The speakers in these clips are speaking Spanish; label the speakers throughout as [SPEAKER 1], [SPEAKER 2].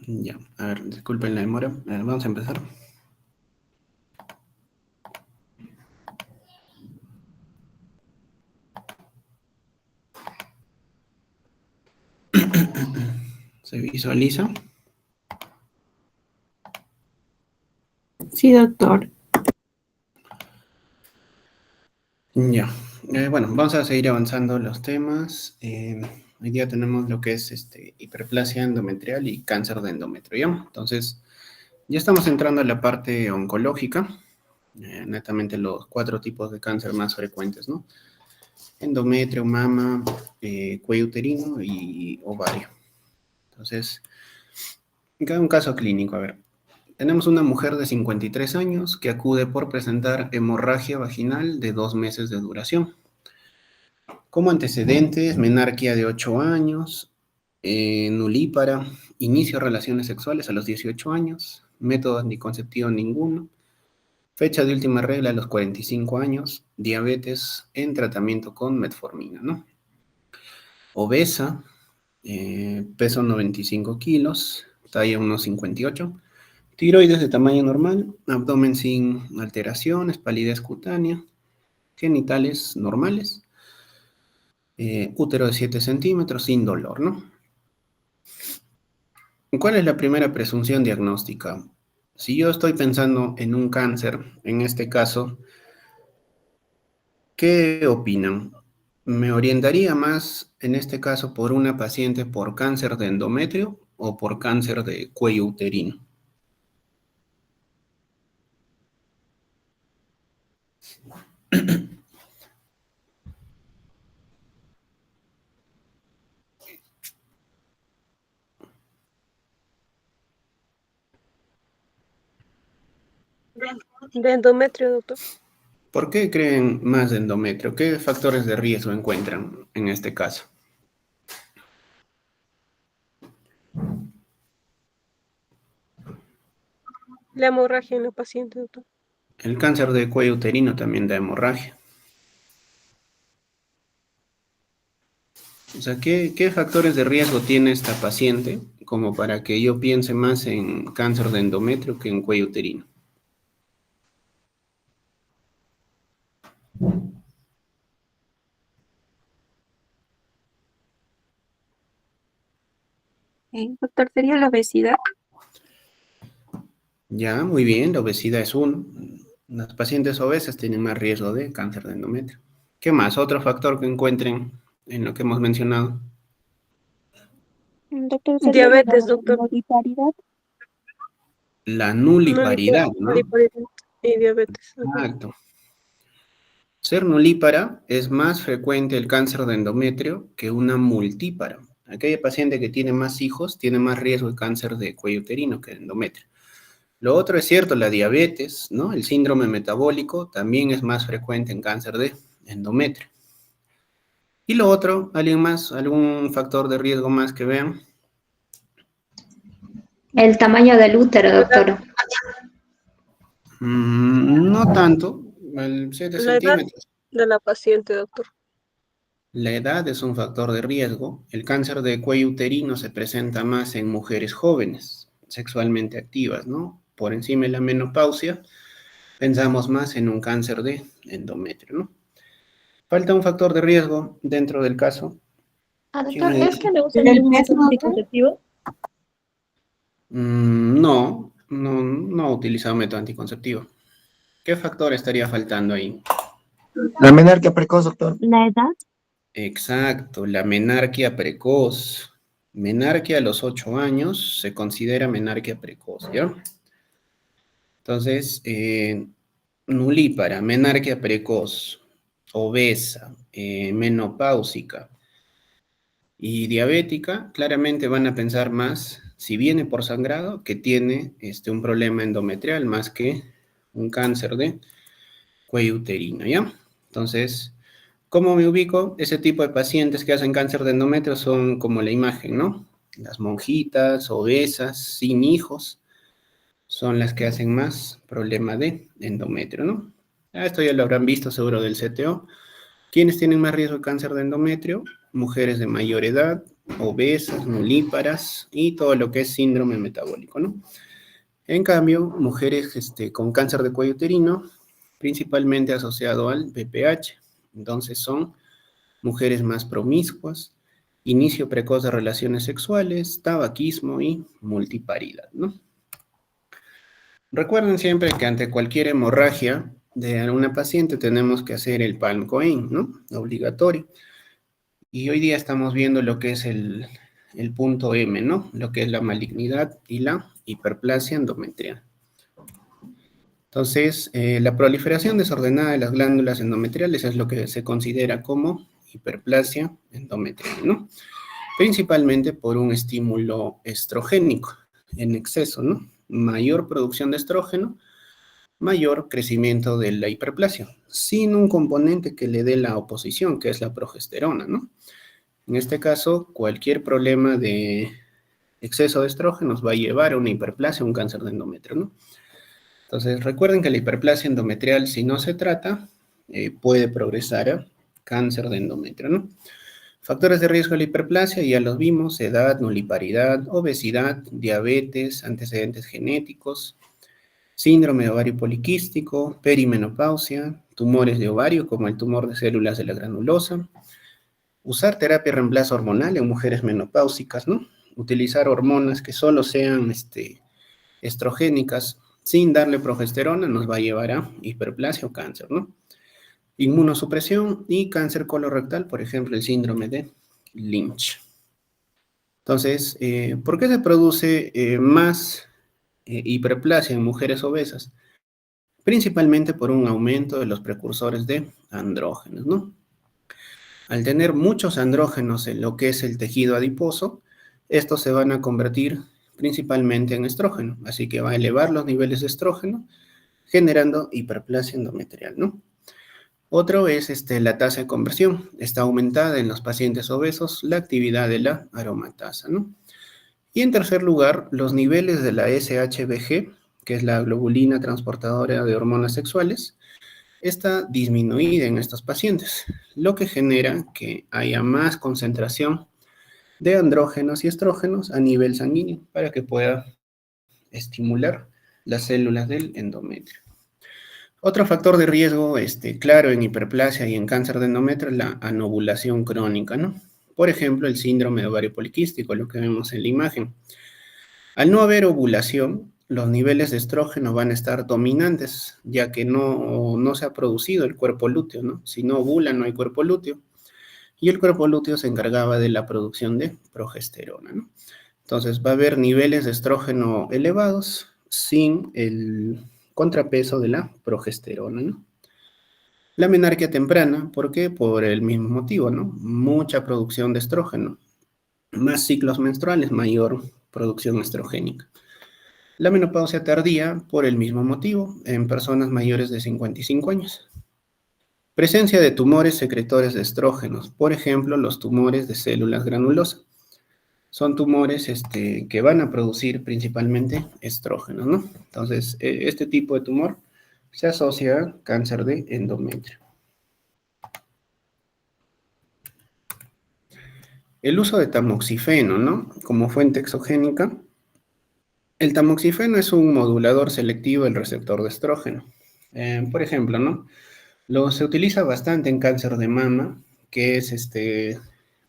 [SPEAKER 1] Ya, a ver, disculpen la demora. A ver, vamos a empezar. ¿Se visualiza?
[SPEAKER 2] Sí, doctor.
[SPEAKER 1] Ya. Bueno, vamos a seguir avanzando los temas. Hoy día tenemos lo que es hiperplasia endometrial y cáncer de endometrio, ¿ya? Entonces, ya estamos entrando a la parte oncológica, netamente los 4 tipos de cáncer más frecuentes, ¿no? Endometrio, mama, cuello uterino y ovario. Entonces, un caso clínico, a ver. Tenemos una mujer de 53 años que acude por presentar hemorragia vaginal de 2 meses de duración. Como antecedentes, menarquia de 8 años, nulípara, inicio de relaciones sexuales a los 18 años, método anticonceptivo ninguno, fecha de última regla a los 45 años, diabetes en tratamiento con metformina, ¿no? Obesa, peso 95 kilos, talla 1,58, tiroides de tamaño normal, abdomen sin alteraciones, palidez cutánea, genitales normales, útero de 7 centímetros sin dolor, ¿no? ¿Cuál es la primera presunción diagnóstica? Si yo estoy pensando en un cáncer, en este caso, ¿qué opinan? ¿Me orientaría más, en este caso, por una paciente por cáncer de endometrio o por cáncer de cuello uterino?
[SPEAKER 3] De endometrio, doctor.
[SPEAKER 1] ¿Por qué creen más de endometrio? ¿Qué factores de riesgo encuentran en este caso?
[SPEAKER 3] La hemorragia en el paciente, doctor.
[SPEAKER 1] El cáncer de cuello uterino también da hemorragia. O sea, ¿qué factores de riesgo tiene esta paciente como para que yo piense más en cáncer de endometrio que en cuello uterino?
[SPEAKER 2] Doctor, ¿sería la obesidad?
[SPEAKER 1] Ya, muy bien, la obesidad es uno. Las pacientes obesas tienen más riesgo de cáncer de endometrio. ¿Qué más? Otro factor que encuentren en lo que hemos mencionado.
[SPEAKER 2] Doctor, ¿sería la
[SPEAKER 3] Diabetes, doctor.
[SPEAKER 2] nulliparidad?
[SPEAKER 1] La nuliparidad, ¿no?
[SPEAKER 3] Nulliparidad y diabetes. Ajá.
[SPEAKER 1] Exacto. Ser nulípara es más frecuente el cáncer de endometrio que una multípara. Aquella paciente que tiene más hijos tiene más riesgo de cáncer de cuello uterino que de endometrio. Lo otro es cierto, la diabetes, ¿no? El síndrome metabólico también es más frecuente en cáncer de endometrio. Y lo otro, ¿alguien más? ¿Algún factor de riesgo más que vean?
[SPEAKER 4] El tamaño del útero, doctor.
[SPEAKER 1] No tanto, el 7
[SPEAKER 3] La edad
[SPEAKER 1] centímetros.
[SPEAKER 3] de la paciente, doctor.
[SPEAKER 1] La edad es un factor de riesgo. El cáncer de cuello uterino se presenta más en mujeres jóvenes, sexualmente activas, ¿no? Por encima de la menopausia, pensamos más en un cáncer de endometrio, ¿no? Falta un factor de riesgo dentro del caso.
[SPEAKER 4] Doctor, ¿es que le usan
[SPEAKER 2] ¿El
[SPEAKER 4] el
[SPEAKER 2] peso,
[SPEAKER 4] método
[SPEAKER 2] doctor?
[SPEAKER 4] anticonceptivo?
[SPEAKER 1] No ha utilizado método anticonceptivo. ¿Qué factor estaría faltando ahí?
[SPEAKER 5] La menarquia precoz, doctor.
[SPEAKER 2] ¿La edad?
[SPEAKER 1] Exacto, la menarquia precoz. Menarquia a los 8 años se considera menarquia precoz, ¿ya? Entonces, nulípara, menarquia precoz, obesa, menopáusica y diabética, claramente van a pensar más, si viene por sangrado, que tiene un problema endometrial más que un cáncer de cuello uterino, ¿ya? Entonces, ¿cómo me ubico? Ese tipo de pacientes que hacen cáncer de endometrio son como la imagen, ¿no? Las monjitas, obesas, sin hijos, son las que hacen más problema de endometrio, ¿no? Esto ya lo habrán visto seguro del CTO. ¿Quiénes tienen más riesgo de cáncer de endometrio? Mujeres de mayor edad, obesas, nulíparas y todo lo que es síndrome metabólico, ¿no? En cambio, mujeres con cáncer de cuello uterino, principalmente asociado al BPH, entonces son mujeres más promiscuas, inicio precoz de relaciones sexuales, tabaquismo y multiparidad, ¿no? Recuerden siempre que ante cualquier hemorragia de una paciente tenemos que hacer el Palm-Cohen, ¿no? Obligatorio. Y hoy día estamos viendo lo que es el punto M, ¿no? Lo que es la malignidad y la hiperplasia endometrial. Entonces, la proliferación desordenada de las glándulas endometriales es lo que se considera como hiperplasia endometrial, ¿no? Principalmente por un estímulo estrogénico en exceso, ¿no? Mayor producción de estrógeno, mayor crecimiento de la hiperplasia, sin un componente que le dé la oposición, que es la progesterona, ¿no? En este caso, cualquier problema de exceso de estrógenos va a llevar a una hiperplasia, un cáncer de endometrio, ¿no? Entonces, recuerden que la hiperplasia endometrial, si no se trata, puede progresar a cáncer de endometrio, ¿no? Factores de riesgo de la hiperplasia, ya los vimos: edad, nulliparidad, obesidad, diabetes, antecedentes genéticos, síndrome de ovario poliquístico, perimenopausia, tumores de ovario como el tumor de células de la granulosa, usar terapia de reemplazo hormonal en mujeres menopáusicas, ¿no? Utilizar hormonas que solo sean estrogénicas sin darle progesterona nos va a llevar a hiperplasia o cáncer, ¿no? Inmunosupresión y cáncer colorectal, por ejemplo, el síndrome de Lynch. Entonces, ¿por qué se produce más hiperplasia en mujeres obesas? Principalmente por un aumento de los precursores de andrógenos, ¿no? Al tener muchos andrógenos en lo que es el tejido adiposo, estos se van a convertir principalmente en estrógeno, así que va a elevar los niveles de estrógeno, generando hiperplasia endometrial, ¿no? Otro es la tasa de conversión. Está aumentada en los pacientes obesos la actividad de la aromatasa, ¿no? Y en tercer lugar, los niveles de la SHBG, que es la globulina transportadora de hormonas sexuales, está disminuida en estos pacientes, lo que genera que haya más concentración de andrógenos y estrógenos a nivel sanguíneo para que pueda estimular las células del endometrio. Otro factor de riesgo, claro, en hiperplasia y en cáncer de endometrio es la anovulación crónica, ¿no? Por ejemplo, el síndrome de ovario poliquístico, lo que vemos en la imagen. Al no haber ovulación, los niveles de estrógeno van a estar dominantes, ya que no se ha producido el cuerpo lúteo, ¿no? Si no ovula, no hay cuerpo lúteo. Y el cuerpo lúteo se encargaba de la producción de progesterona, ¿no? Entonces, va a haber niveles de estrógeno elevados sin el contrapeso de la progesterona, ¿no? La menarquia temprana, ¿por qué? Por el mismo motivo, ¿no? Mucha producción de estrógeno. Más ciclos menstruales, mayor producción estrogénica. La menopausia tardía, por el mismo motivo, en personas mayores de 55 años. Presencia de tumores secretores de estrógenos, por ejemplo, los tumores de células granulosas. Son tumores que van a producir principalmente estrógenos, ¿no? Entonces, este tipo de tumor se asocia a cáncer de endometrio. El uso de tamoxifeno, ¿no? Como fuente exogénica. El tamoxifeno es un modulador selectivo del receptor de estrógeno. Por ejemplo, ¿no? Se utiliza bastante en cáncer de mama, que es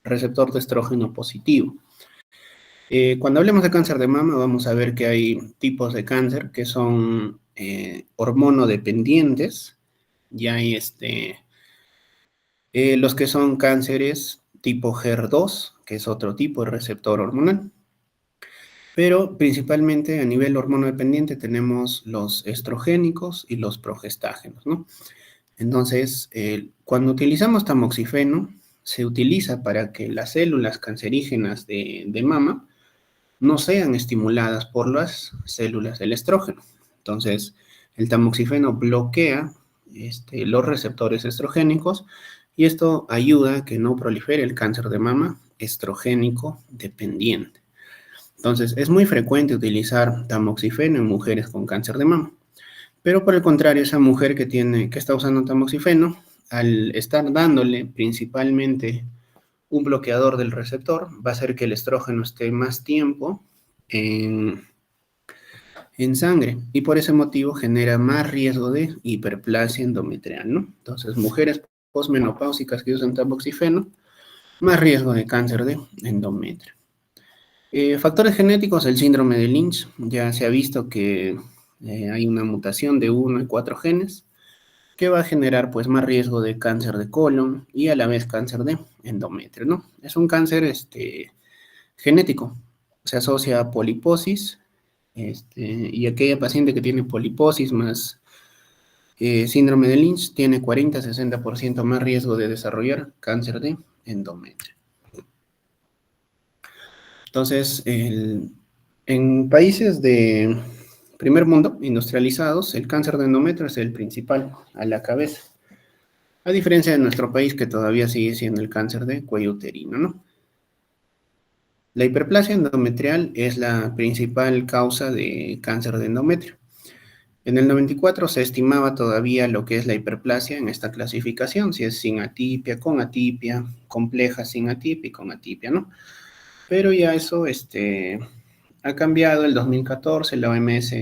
[SPEAKER 1] receptor de estrógeno positivo. Cuando hablemos de cáncer de mama, vamos a ver que hay tipos de cáncer que son hormonodependientes. Y hay los que son cánceres tipo HER2, que es otro tipo de receptor hormonal. Pero principalmente a nivel hormonodependiente tenemos los estrogénicos y los progestágenos, ¿no? Entonces, cuando utilizamos tamoxifeno, se utiliza para que las células cancerígenas de mama no sean estimuladas por las células del estrógeno. Entonces, el tamoxifeno bloquea los receptores estrogénicos y esto ayuda a que no prolifere el cáncer de mama estrogénico dependiente. Entonces, es muy frecuente utilizar tamoxifeno en mujeres con cáncer de mama. Pero por el contrario, esa mujer que está usando tamoxifeno, al estar dándole principalmente un bloqueador del receptor va a hacer que el estrógeno esté más tiempo en sangre y por ese motivo genera más riesgo de hiperplasia endometrial, ¿no? Entonces, mujeres posmenopáusicas que usan tamoxifeno, más riesgo de cáncer de endometrio. Factores genéticos, el síndrome de Lynch, ya se ha visto que hay una mutación de 1 en 4 genes que va a generar pues más riesgo de cáncer de colon y a la vez cáncer de endometrio, ¿no? Es un cáncer genético, se asocia a poliposis, y aquella paciente que tiene poliposis más síndrome de Lynch tiene 40-60% más riesgo de desarrollar cáncer de endometrio. Entonces, en países de primer mundo, industrializados, el cáncer de endometrio es el principal a la cabeza. A diferencia de nuestro país, que todavía sigue siendo el cáncer de cuello uterino, ¿no? La hiperplasia endometrial es la principal causa de cáncer de endometrio. En el 94 se estimaba todavía lo que es la hiperplasia en esta clasificación, si es sin atipia, con atipia, compleja sin atipia y con atipia, ¿no? Pero ya eso ha cambiado. El 2014 la OMS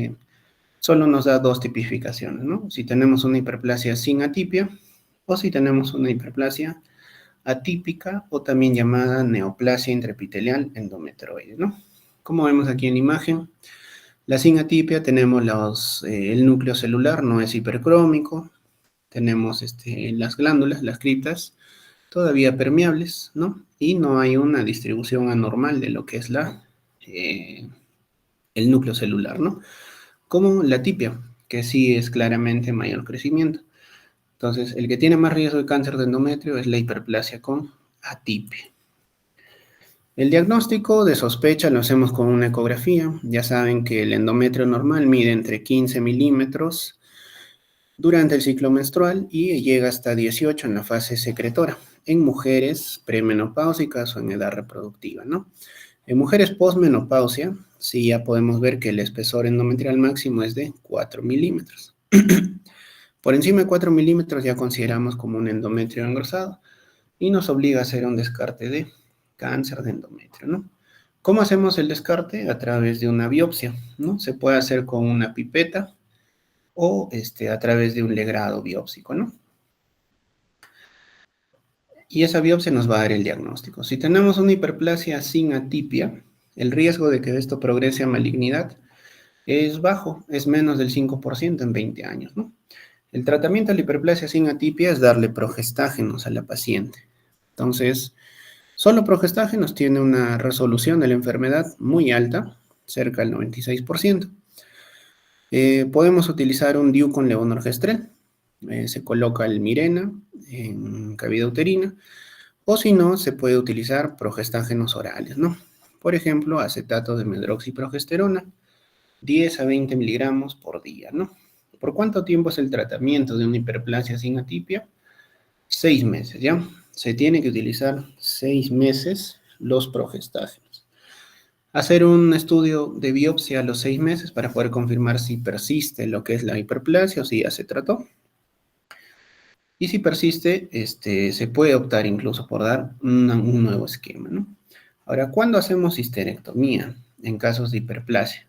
[SPEAKER 1] solo nos da 2 tipificaciones, ¿no? Si tenemos una hiperplasia sin atipia o si tenemos una hiperplasia atípica o también llamada neoplasia intraepitelial endometrioide, ¿no? Como vemos aquí en la imagen, la sin atipia tenemos el núcleo celular, no es hipercrómico, tenemos las glándulas, las criptas, todavía permeables, ¿no? Y no hay una distribución anormal de lo que es el núcleo celular, ¿no? Como la atipia, que sí es claramente mayor crecimiento. Entonces, el que tiene más riesgo de cáncer de endometrio es la hiperplasia con atipia. El diagnóstico de sospecha lo hacemos con una ecografía. Ya saben que el endometrio normal mide entre 15 milímetros durante el ciclo menstrual y llega hasta 18 en la fase secretora, en mujeres premenopáusicas o en edad reproductiva, ¿no? En mujeres posmenopausia, sí ya podemos ver que el espesor endometrial máximo es de 4 milímetros. Por encima de 4 milímetros ya consideramos como un endometrio engrosado y nos obliga a hacer un descarte de cáncer de endometrio, ¿no? ¿Cómo hacemos el descarte? A través de una biopsia, ¿no? Se puede hacer con una pipeta o a través de un legrado biópsico, ¿no? Y esa biopsia nos va a dar el diagnóstico. Si tenemos una hiperplasia sin atipia, el riesgo de que esto progrese a malignidad es bajo, es menos del 5% en 20 años, ¿no? El tratamiento de la hiperplasia sin atipia es darle progestágenos a la paciente. Entonces, solo progestágenos tiene una resolución de la enfermedad muy alta, cerca del 96%. Podemos utilizar un DIU con levonorgestrel. Se coloca el Mirena en cavidad uterina, o si no, se puede utilizar progestágenos orales, ¿no? Por ejemplo, acetato de medroxiprogesterona, 10 a 20 miligramos por día, ¿no? ¿Por cuánto tiempo es el tratamiento de una hiperplasia sin atipia? 6 meses, ¿ya? Se tiene que utilizar 6 meses los progestágenos. Hacer un estudio de biopsia a los 6 meses para poder confirmar si persiste lo que es la hiperplasia o si ya se trató. Y si persiste, se puede optar incluso por dar un nuevo esquema, ¿no? Ahora, ¿cuándo hacemos histerectomía en casos de hiperplasia?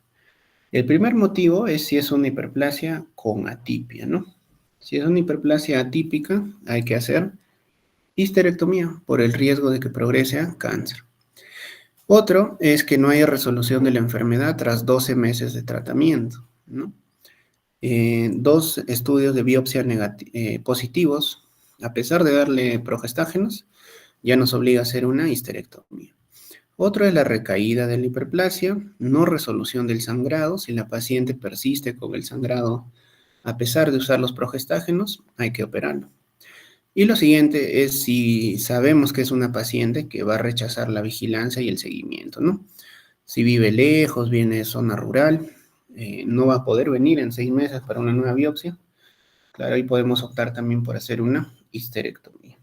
[SPEAKER 1] El primer motivo es si es una hiperplasia con atipia, ¿no? Si es una hiperplasia atípica, hay que hacer histerectomía por el riesgo de que progrese a cáncer. Otro es que no haya resolución de la enfermedad tras 12 meses de tratamiento, ¿no? 2 estudios de biopsia positivos, a pesar de darle progestágenos, ya nos obliga a hacer una histerectomía. Otro es la recaída de la hiperplasia, no resolución del sangrado. Si la paciente persiste con el sangrado a pesar de usar los progestágenos, hay que operarlo. Y lo siguiente es si sabemos que es una paciente que va a rechazar la vigilancia y el seguimiento, ¿no? Si vive lejos, viene de zona rural, no va a poder venir en 6 meses para una nueva biopsia. Claro, ahí podemos optar también por hacer una histerectomía.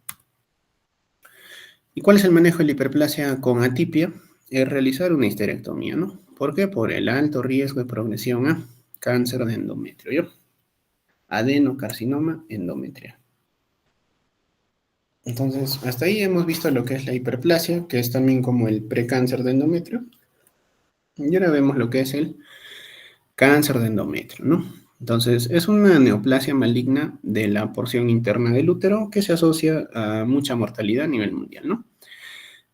[SPEAKER 1] ¿Y cuál es el manejo de la hiperplasia con atipia? Es realizar una histerectomía, ¿no? ¿Por qué? Por el alto riesgo de progresión a cáncer de endometrio, ¿yo? Adenocarcinoma endometrial. Entonces, hasta ahí hemos visto lo que es la hiperplasia, que es también como el precáncer de endometrio. Y ahora vemos lo que es el cáncer de endometrio, ¿no? Entonces, es una neoplasia maligna de la porción interna del útero que se asocia a mucha mortalidad a nivel mundial, ¿no?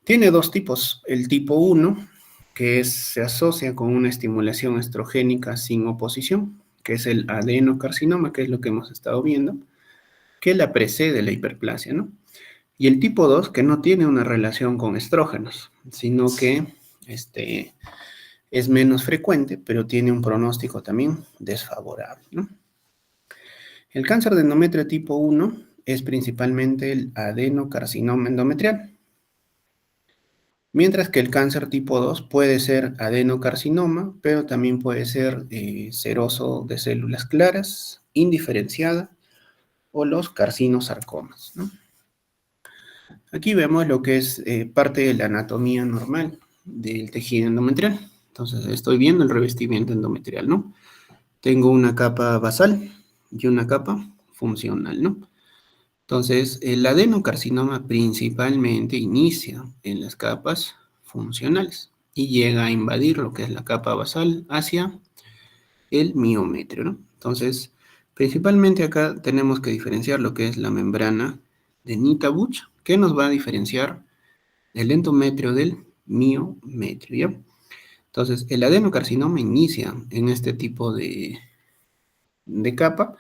[SPEAKER 1] Tiene dos tipos. El tipo 1, se asocia con una estimulación estrogénica sin oposición, que es el adenocarcinoma, que es lo que hemos estado viendo, que la precede la hiperplasia, ¿no? Y el tipo 2, que no tiene una relación con estrógenos, sino que es menos frecuente, pero tiene un pronóstico también desfavorable, ¿no? El cáncer de endometrio tipo 1 es principalmente el adenocarcinoma endometrial, mientras que el cáncer tipo 2 puede ser adenocarcinoma, pero también puede ser seroso de células claras, indiferenciada, o los carcinosarcomas, ¿no? Aquí vemos lo que es parte de la anatomía normal del tejido endometrial. Entonces, estoy viendo el revestimiento endometrial, ¿no? Tengo una capa basal y una capa funcional, ¿no? Entonces, el adenocarcinoma principalmente inicia en las capas funcionales y llega a invadir lo que es la capa basal hacia el miometrio, ¿no? Entonces, principalmente acá tenemos que diferenciar lo que es la membrana de Nita-Buch, que nos va a diferenciar el endometrio del miometrio, ¿ya? Entonces, el adenocarcinoma inicia en este tipo de capa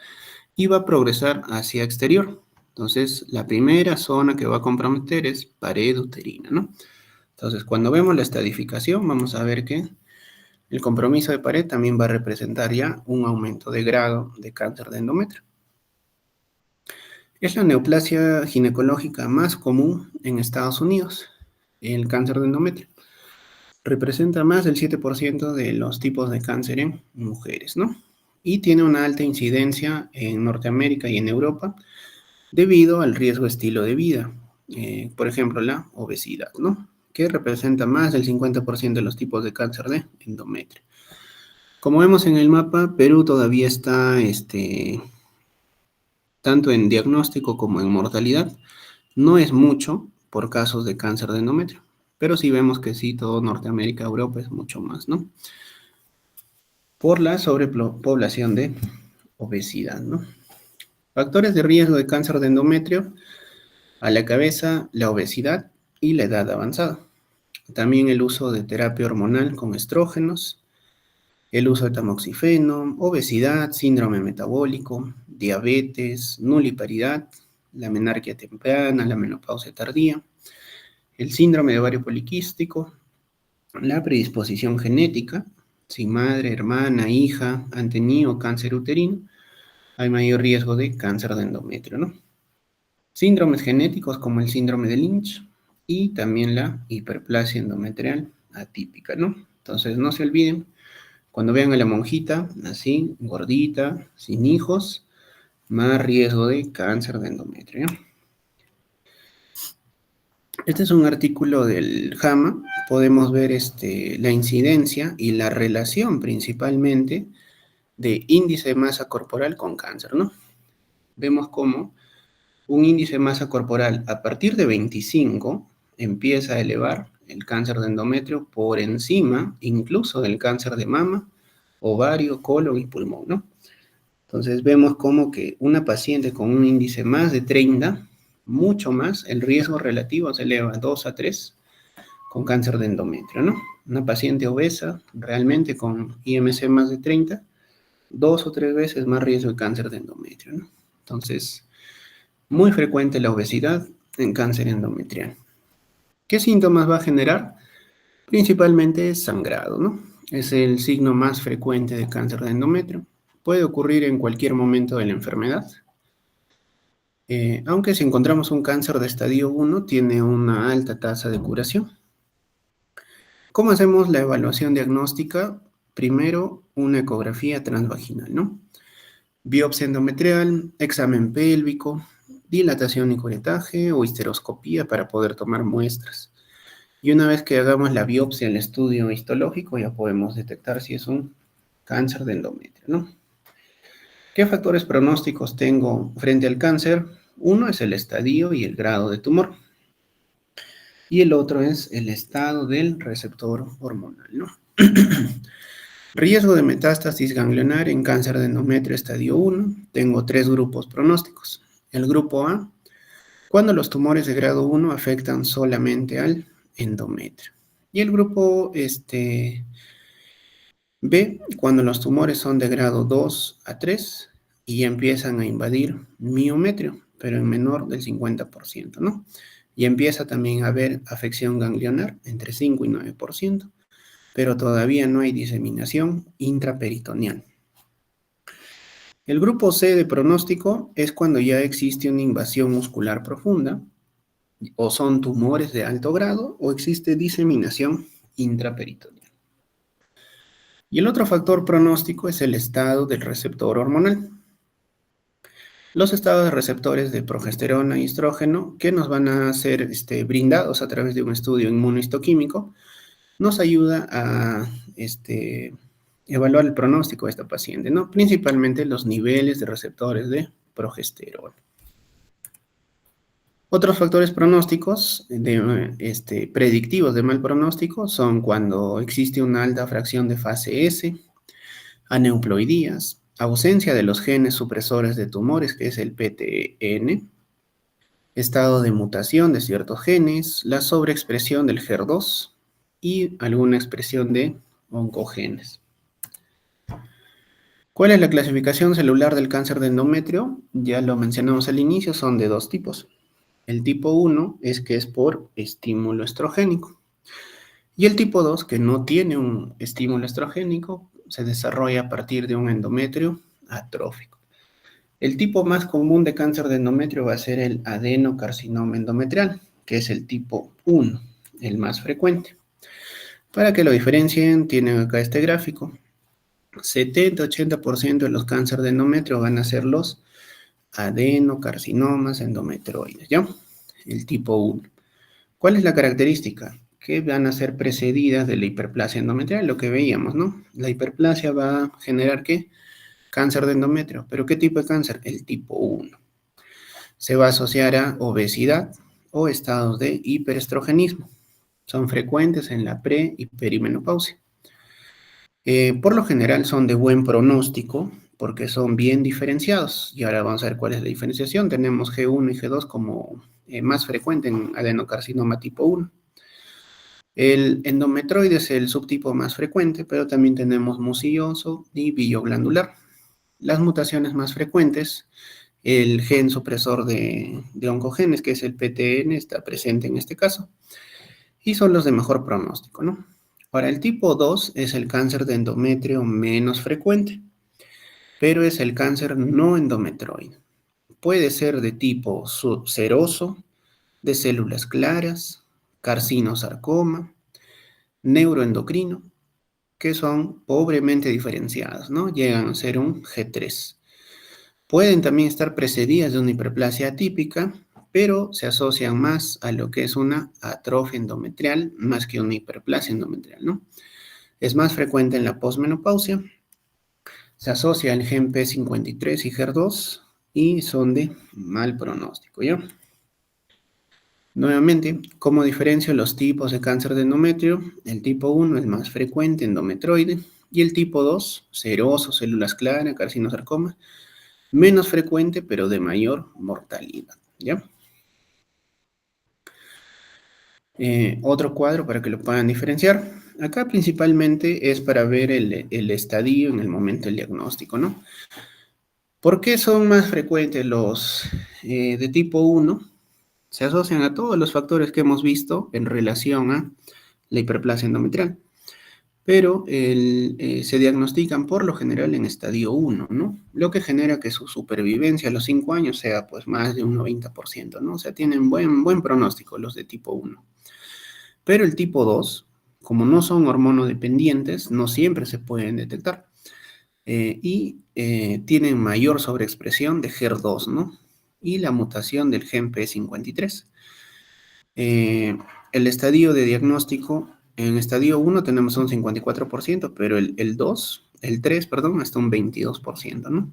[SPEAKER 1] y va a progresar hacia exterior. Entonces, la primera zona que va a comprometer es pared uterina, ¿no? Entonces, cuando vemos la estadificación, vamos a ver que el compromiso de pared también va a representar ya un aumento de grado de cáncer de endometrio. Es la neoplasia ginecológica más común en Estados Unidos, el cáncer de endometrio. Representa más del 7% de los tipos de cáncer en mujeres, ¿no? Y tiene una alta incidencia en Norteamérica y en Europa debido al riesgo estilo de vida. Por ejemplo, la obesidad, ¿no? Que representa más del 50% de los tipos de cáncer de endometrio. Como vemos en el mapa, Perú todavía está tanto en diagnóstico como en mortalidad. No es mucho por casos de cáncer de endometrio, pero sí vemos que sí, todo Norteamérica, Europa es mucho más, ¿no? Por la sobrepoblación de obesidad, ¿no? Factores de riesgo de cáncer de endometrio: a la cabeza, la obesidad y la edad avanzada. También el uso de terapia hormonal con estrógenos, el uso de tamoxifeno, obesidad, síndrome metabólico, diabetes, nuliparidad, la menarquia temprana, la menopausia tardía, el síndrome de ovario poliquístico, la predisposición genética, si madre, hermana, hija han tenido cáncer uterino, hay mayor riesgo de cáncer de endometrio, ¿no? Síndromes genéticos como el síndrome de Lynch y también la hiperplasia endometrial atípica, ¿no? Entonces, no se olviden, cuando vean a la monjita así, gordita, sin hijos, más riesgo de cáncer de endometrio, ¿no? Este es un artículo del JAMA. Podemos ver la incidencia y la relación principalmente de índice de masa corporal con cáncer, ¿no? Vemos cómo un índice de masa corporal a partir de 25 empieza a elevar el cáncer de endometrio por encima incluso del cáncer de mama, ovario, colon y pulmón, ¿no? Entonces vemos como que una paciente con un índice más de 30, mucho más, el riesgo relativo se eleva a 2 a 3 con cáncer de endometrio, ¿no? Una paciente obesa, realmente con IMC más de 30, 2 o 3 veces más riesgo de cáncer de endometrio, ¿no? Entonces, muy frecuente la obesidad en cáncer endometrial. ¿Qué síntomas va a generar? Principalmente sangrado, ¿no? Es el signo más frecuente de cáncer de endometrio. Puede ocurrir en cualquier momento de la enfermedad. Aunque si encontramos un cáncer de estadio 1, tiene una alta tasa de curación. ¿Cómo hacemos la evaluación diagnóstica? Primero, una ecografía transvaginal, ¿no? Biopsia endometrial, examen pélvico, dilatación y curetaje o histeroscopía para poder tomar muestras. Y una vez que hagamos la biopsia, el estudio histológico, ya podemos detectar si es un cáncer de endometrio, ¿no? ¿Qué factores pronósticos tengo frente al cáncer? Uno es el estadio y el grado de tumor. Y el otro es el estado del receptor hormonal, ¿no? Riesgo de metástasis ganglionar en cáncer de endometrio estadio 1. Tengo 3 grupos pronósticos. El grupo A, cuando los tumores de grado 1 afectan solamente al endometrio. Y el grupo B, cuando los tumores son de grado 2 a 3 y empiezan a invadir miometrio, pero en menor del 50%, ¿no? Y empieza también a haber afección ganglionar entre 5 y 9%, pero todavía no hay diseminación intraperitoneal. El grupo C de pronóstico es cuando ya existe una invasión muscular profunda, o son tumores de alto grado, o existe diseminación intraperitoneal. Y el otro factor pronóstico es el estado del receptor hormonal. Los estados de receptores de progesterona y estrógeno, que nos van a ser brindados a través de un estudio inmunohistoquímico, nos ayuda a evaluar el pronóstico de esta paciente, ¿no? Principalmente los niveles de receptores de progesterona. Otros factores pronósticos predictivos de mal pronóstico son cuando existe una alta fracción de fase S, aneuploidías, ausencia de los genes supresores de tumores, que es el PTN, estado de mutación de ciertos genes, la sobreexpresión del HER2 y alguna expresión de oncogenes. ¿Cuál es la clasificación celular del cáncer de endometrio? Ya lo mencionamos al inicio, son de 2 tipos. El tipo 1 es que es por estímulo estrogénico. Y el tipo 2, que no tiene un estímulo estrogénico, se desarrolla a partir de un endometrio atrófico. El tipo más común de cáncer de endometrio va a ser el adenocarcinoma endometrial, que es el tipo 1, el más frecuente. Para que lo diferencien, tienen acá este gráfico. 70-80% de los cánceres de endometrio van a ser los adenocarcinomas endometrioides, ¿ya? El tipo 1. ¿Cuál es la característica? Que van a ser precedidas de la hiperplasia endometrial, lo que veíamos, ¿no? La hiperplasia va a generar, ¿qué? Cáncer de endometrio. ¿Pero qué tipo de cáncer? El tipo 1. Se va a asociar a obesidad o estados de hiperestrogenismo. Son frecuentes en la pre- y perimenopausia. Por lo general son de buen pronóstico porque son bien diferenciados. Y ahora vamos a ver cuál es la diferenciación. Tenemos G1 y G2 como más frecuente en adenocarcinoma tipo 1. El endometroide es el subtipo más frecuente, pero también tenemos mucilloso y bilioglandular. Las mutaciones más frecuentes, el gen supresor de oncogenes, que es el PTN, está presente en este caso, y son los de mejor pronóstico, ¿no? Ahora, el tipo 2 es el cáncer de endometrio menos frecuente, pero es el cáncer no endometroide. Puede ser de tipo seroso, de células claras, carcinosarcoma, neuroendocrino, que son pobremente diferenciados, ¿no? Llegan a ser un G3. Pueden también estar precedidas de una hiperplasia atípica, pero se asocian más a lo que es una atrofia endometrial más que una hiperplasia endometrial, ¿no? Es más frecuente en la posmenopausia. Se asocia al gen P53 y HER2 y son de mal pronóstico, ¿ya? Nuevamente, ¿cómo diferencio los tipos de cáncer de endometrio? El tipo 1 es más frecuente, endometroide, y el tipo 2, seroso, células claras, carcinosarcoma, menos frecuente, pero de mayor mortalidad, ¿ya? Otro cuadro para que lo puedan diferenciar. Acá principalmente es para ver el estadio en el momento del diagnóstico, ¿no? ¿Por qué son más frecuentes los de tipo 1? Se asocian a todos los factores que hemos visto en relación a la hiperplasia endometrial, pero se diagnostican por lo general en estadio 1, ¿no? Lo que genera que su supervivencia a los 5 años sea pues más de un 90%, ¿no? O sea, tienen buen pronóstico los de tipo 1. Pero el tipo 2, como no son hormonodependientes, no siempre se pueden detectar. Tienen mayor sobreexpresión de HER2, ¿no? Y la mutación del gen P53. El estadio de diagnóstico, en estadio 1 tenemos un 54%, pero el 3, hasta un 22%, ¿no?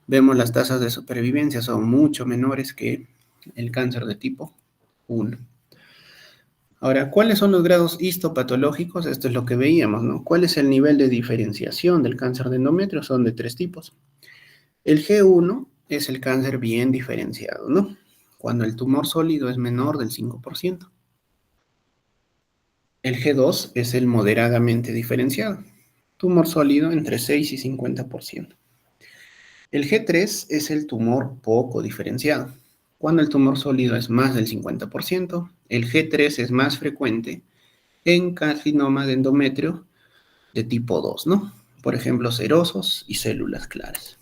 [SPEAKER 1] vemos las tasas de supervivencia son mucho menores que el cáncer de tipo 1. Ahora, ¿cuáles son los grados histopatológicos? Esto es lo que veíamos, ¿no? ¿Cuál es el nivel de diferenciación del cáncer de endometrio? Son de 3 tipos. El G1 es el cáncer bien diferenciado, ¿no? Cuando el tumor sólido es menor del 5%. El G2 es el moderadamente diferenciado. Tumor sólido entre 6 y 50%. El G3 es el tumor poco diferenciado. Cuando el tumor sólido es más del 50%, el G3 es más frecuente en carcinoma de endometrio de tipo 2, ¿no? Por ejemplo, serosos y células claras.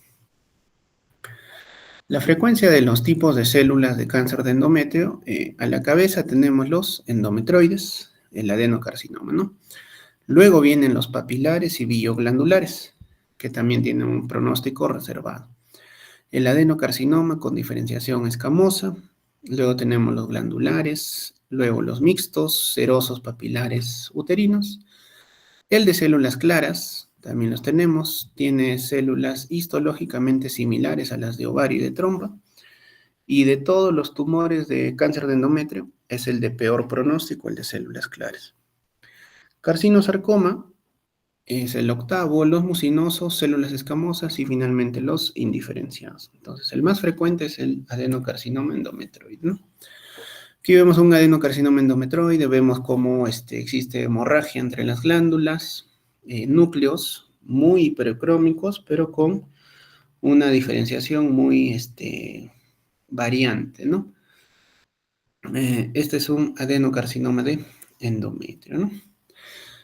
[SPEAKER 1] La frecuencia de los tipos de células de cáncer de endometrio, a la cabeza tenemos los endometroides, el adenocarcinoma, ¿no? Luego vienen los papilares y bioglandulares, que también tienen un pronóstico reservado. El adenocarcinoma con diferenciación escamosa, luego tenemos los glandulares, luego los mixtos, serosos papilares uterinos. El de células claras, también los tenemos, tiene células histológicamente similares a las de ovario y de trompa. Y de todos los tumores de cáncer de endometrio, es el de peor pronóstico, el de células claras. Carcinosarcoma es el octavo, los mucinosos, células escamosas y finalmente los indiferenciados. Entonces, el más frecuente es el adenocarcinoma endometroide, ¿no? Aquí vemos un adenocarcinoma endometroide, vemos cómo existe hemorragia entre las glándulas, núcleos muy hipercrómicos, pero con una diferenciación muy variante, ¿no? Este es un adenocarcinoma de endometrio, ¿no?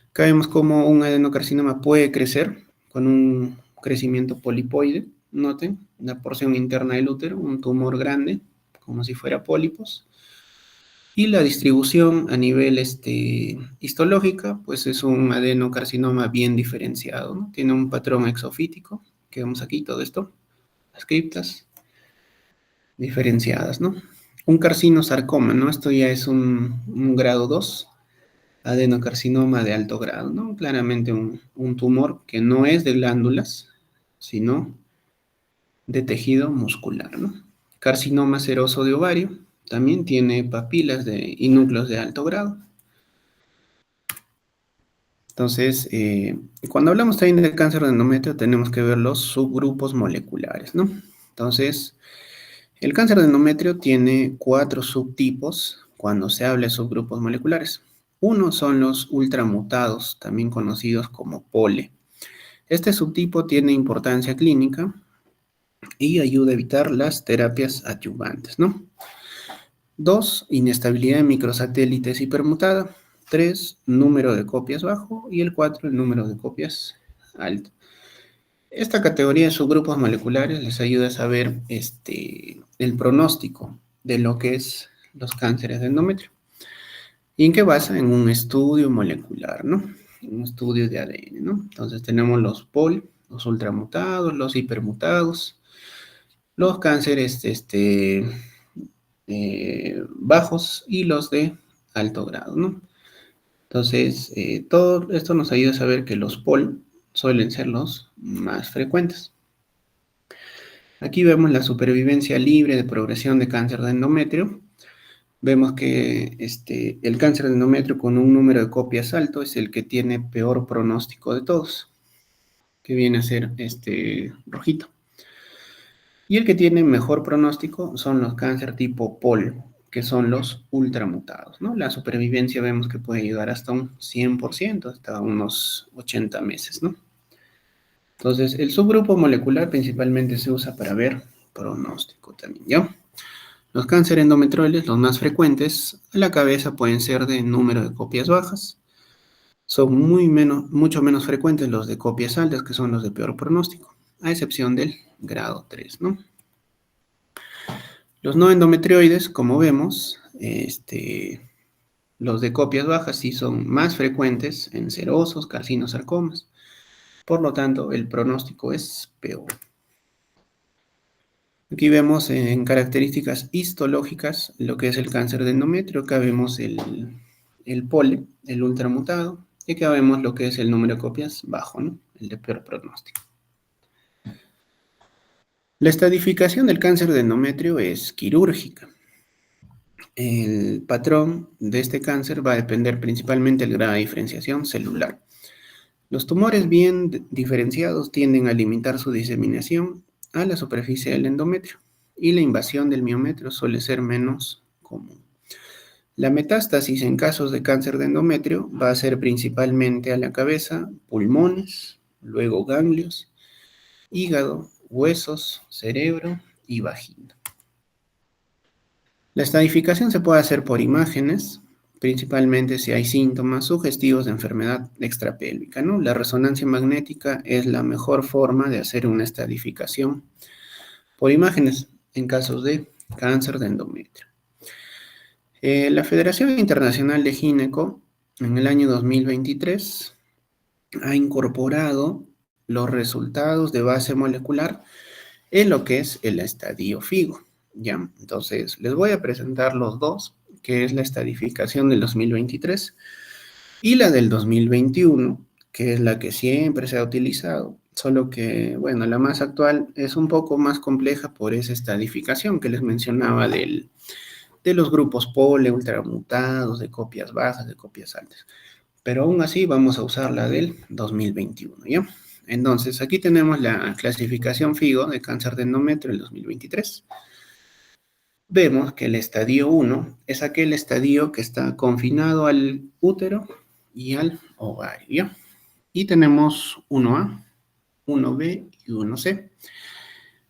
[SPEAKER 1] Acá vemos cómo un adenocarcinoma puede crecer con un crecimiento polipoide. Noten la porción interna del útero, un tumor grande, como si fuera pólipos. Y la distribución a nivel histológica, pues es un adenocarcinoma bien diferenciado, ¿no? Tiene un patrón exofítico, que vemos aquí todo esto, las criptas diferenciadas, ¿no? Un carcinosarcoma, ¿no? Esto ya es un grado 2. Adenocarcinoma de alto grado, ¿no? Claramente un tumor que no es de glándulas, sino de tejido muscular, ¿no? Carcinoma seroso de ovario, también tiene papilas y núcleos de alto grado. Entonces, cuando hablamos también del cáncer de endometrio, tenemos que ver los subgrupos moleculares, ¿no? Entonces, el cáncer de endometrio tiene 4 subtipos cuando se habla de subgrupos moleculares. Uno son los ultramutados, también conocidos como POLE. Este subtipo tiene importancia clínica y ayuda a evitar las terapias adyuvantes, ¿no? 2, inestabilidad de microsatélites hipermutada. 3, número de copias bajo. Y el 4, el número de copias alto. Esta categoría de subgrupos moleculares les ayuda a saber el pronóstico de lo que es los cánceres de endometrio. ¿Y en qué basa? En un estudio molecular, ¿no? Un estudio de ADN, ¿no? Entonces tenemos los POL, los ultramutados, los hipermutados, los cánceres bajos y los de alto grado, ¿no? Entonces, todo esto nos ayuda a saber que los POL suelen ser los más frecuentes. Aquí vemos la supervivencia libre de progresión de cáncer de endometrio. Vemos que el cáncer de endometrio con un número de copias alto es el que tiene peor pronóstico de todos, que viene a ser rojito. Y el que tiene mejor pronóstico son los cáncer tipo POL, que son los ultramutados, ¿no? La supervivencia vemos que puede llegar hasta un 100%, hasta unos 80 meses, ¿no? Entonces, el subgrupo molecular principalmente se usa para ver pronóstico también, ¿ya? Los cánceres endometrioides, los más frecuentes, a la cabeza pueden ser de número de copias bajas. Son mucho menos frecuentes los de copias altas, que son los de peor pronóstico, a excepción del grado 3, ¿no? Los no endometrioides, como vemos, los de copias bajas sí son más frecuentes en serosos, carcinosarcomas. Por lo tanto, el pronóstico es peor. Aquí vemos en características histológicas lo que es el cáncer de endometrio. Acá vemos el POLE, el ultramutado, y acá vemos lo que es el número de copias bajo, ¿no? El de peor pronóstico. La estadificación del cáncer de endometrio es quirúrgica. El patrón de este cáncer va a depender principalmente del grado de diferenciación celular. Los tumores bien diferenciados tienden a limitar su diseminación a la superficie del endometrio y la invasión del miometrio suele ser menos común. La metástasis en casos de cáncer de endometrio va a ser principalmente a la cabeza, pulmones, luego ganglios, hígado, huesos, cerebro y vagina. La estadificación se puede hacer por imágenes, principalmente si hay síntomas sugestivos de enfermedad extrapélvica, ¿no? La resonancia magnética es la mejor forma de hacer una estadificación por imágenes en casos de cáncer de endometrio. La Federación Internacional de Gineco en el año 2023 ha incorporado los resultados de base molecular en lo que es el estadio FIGO, ¿ya? Entonces, les voy a presentar los dos, que es la estadificación del 2023 y la del 2021, que es la que siempre se ha utilizado, solo que, bueno, la más actual es un poco más compleja por esa estadificación que les mencionaba de los grupos POLE, ultramutados, de copias bajas, de copias altas. Pero aún así vamos a usar la del 2021, ¿ya? Entonces, aquí tenemos la clasificación FIGO de cáncer de endometrio del 2023. Vemos que el estadio 1 es aquel estadio que está confinado al útero y al ovario. Y tenemos 1A, 1B y 1C.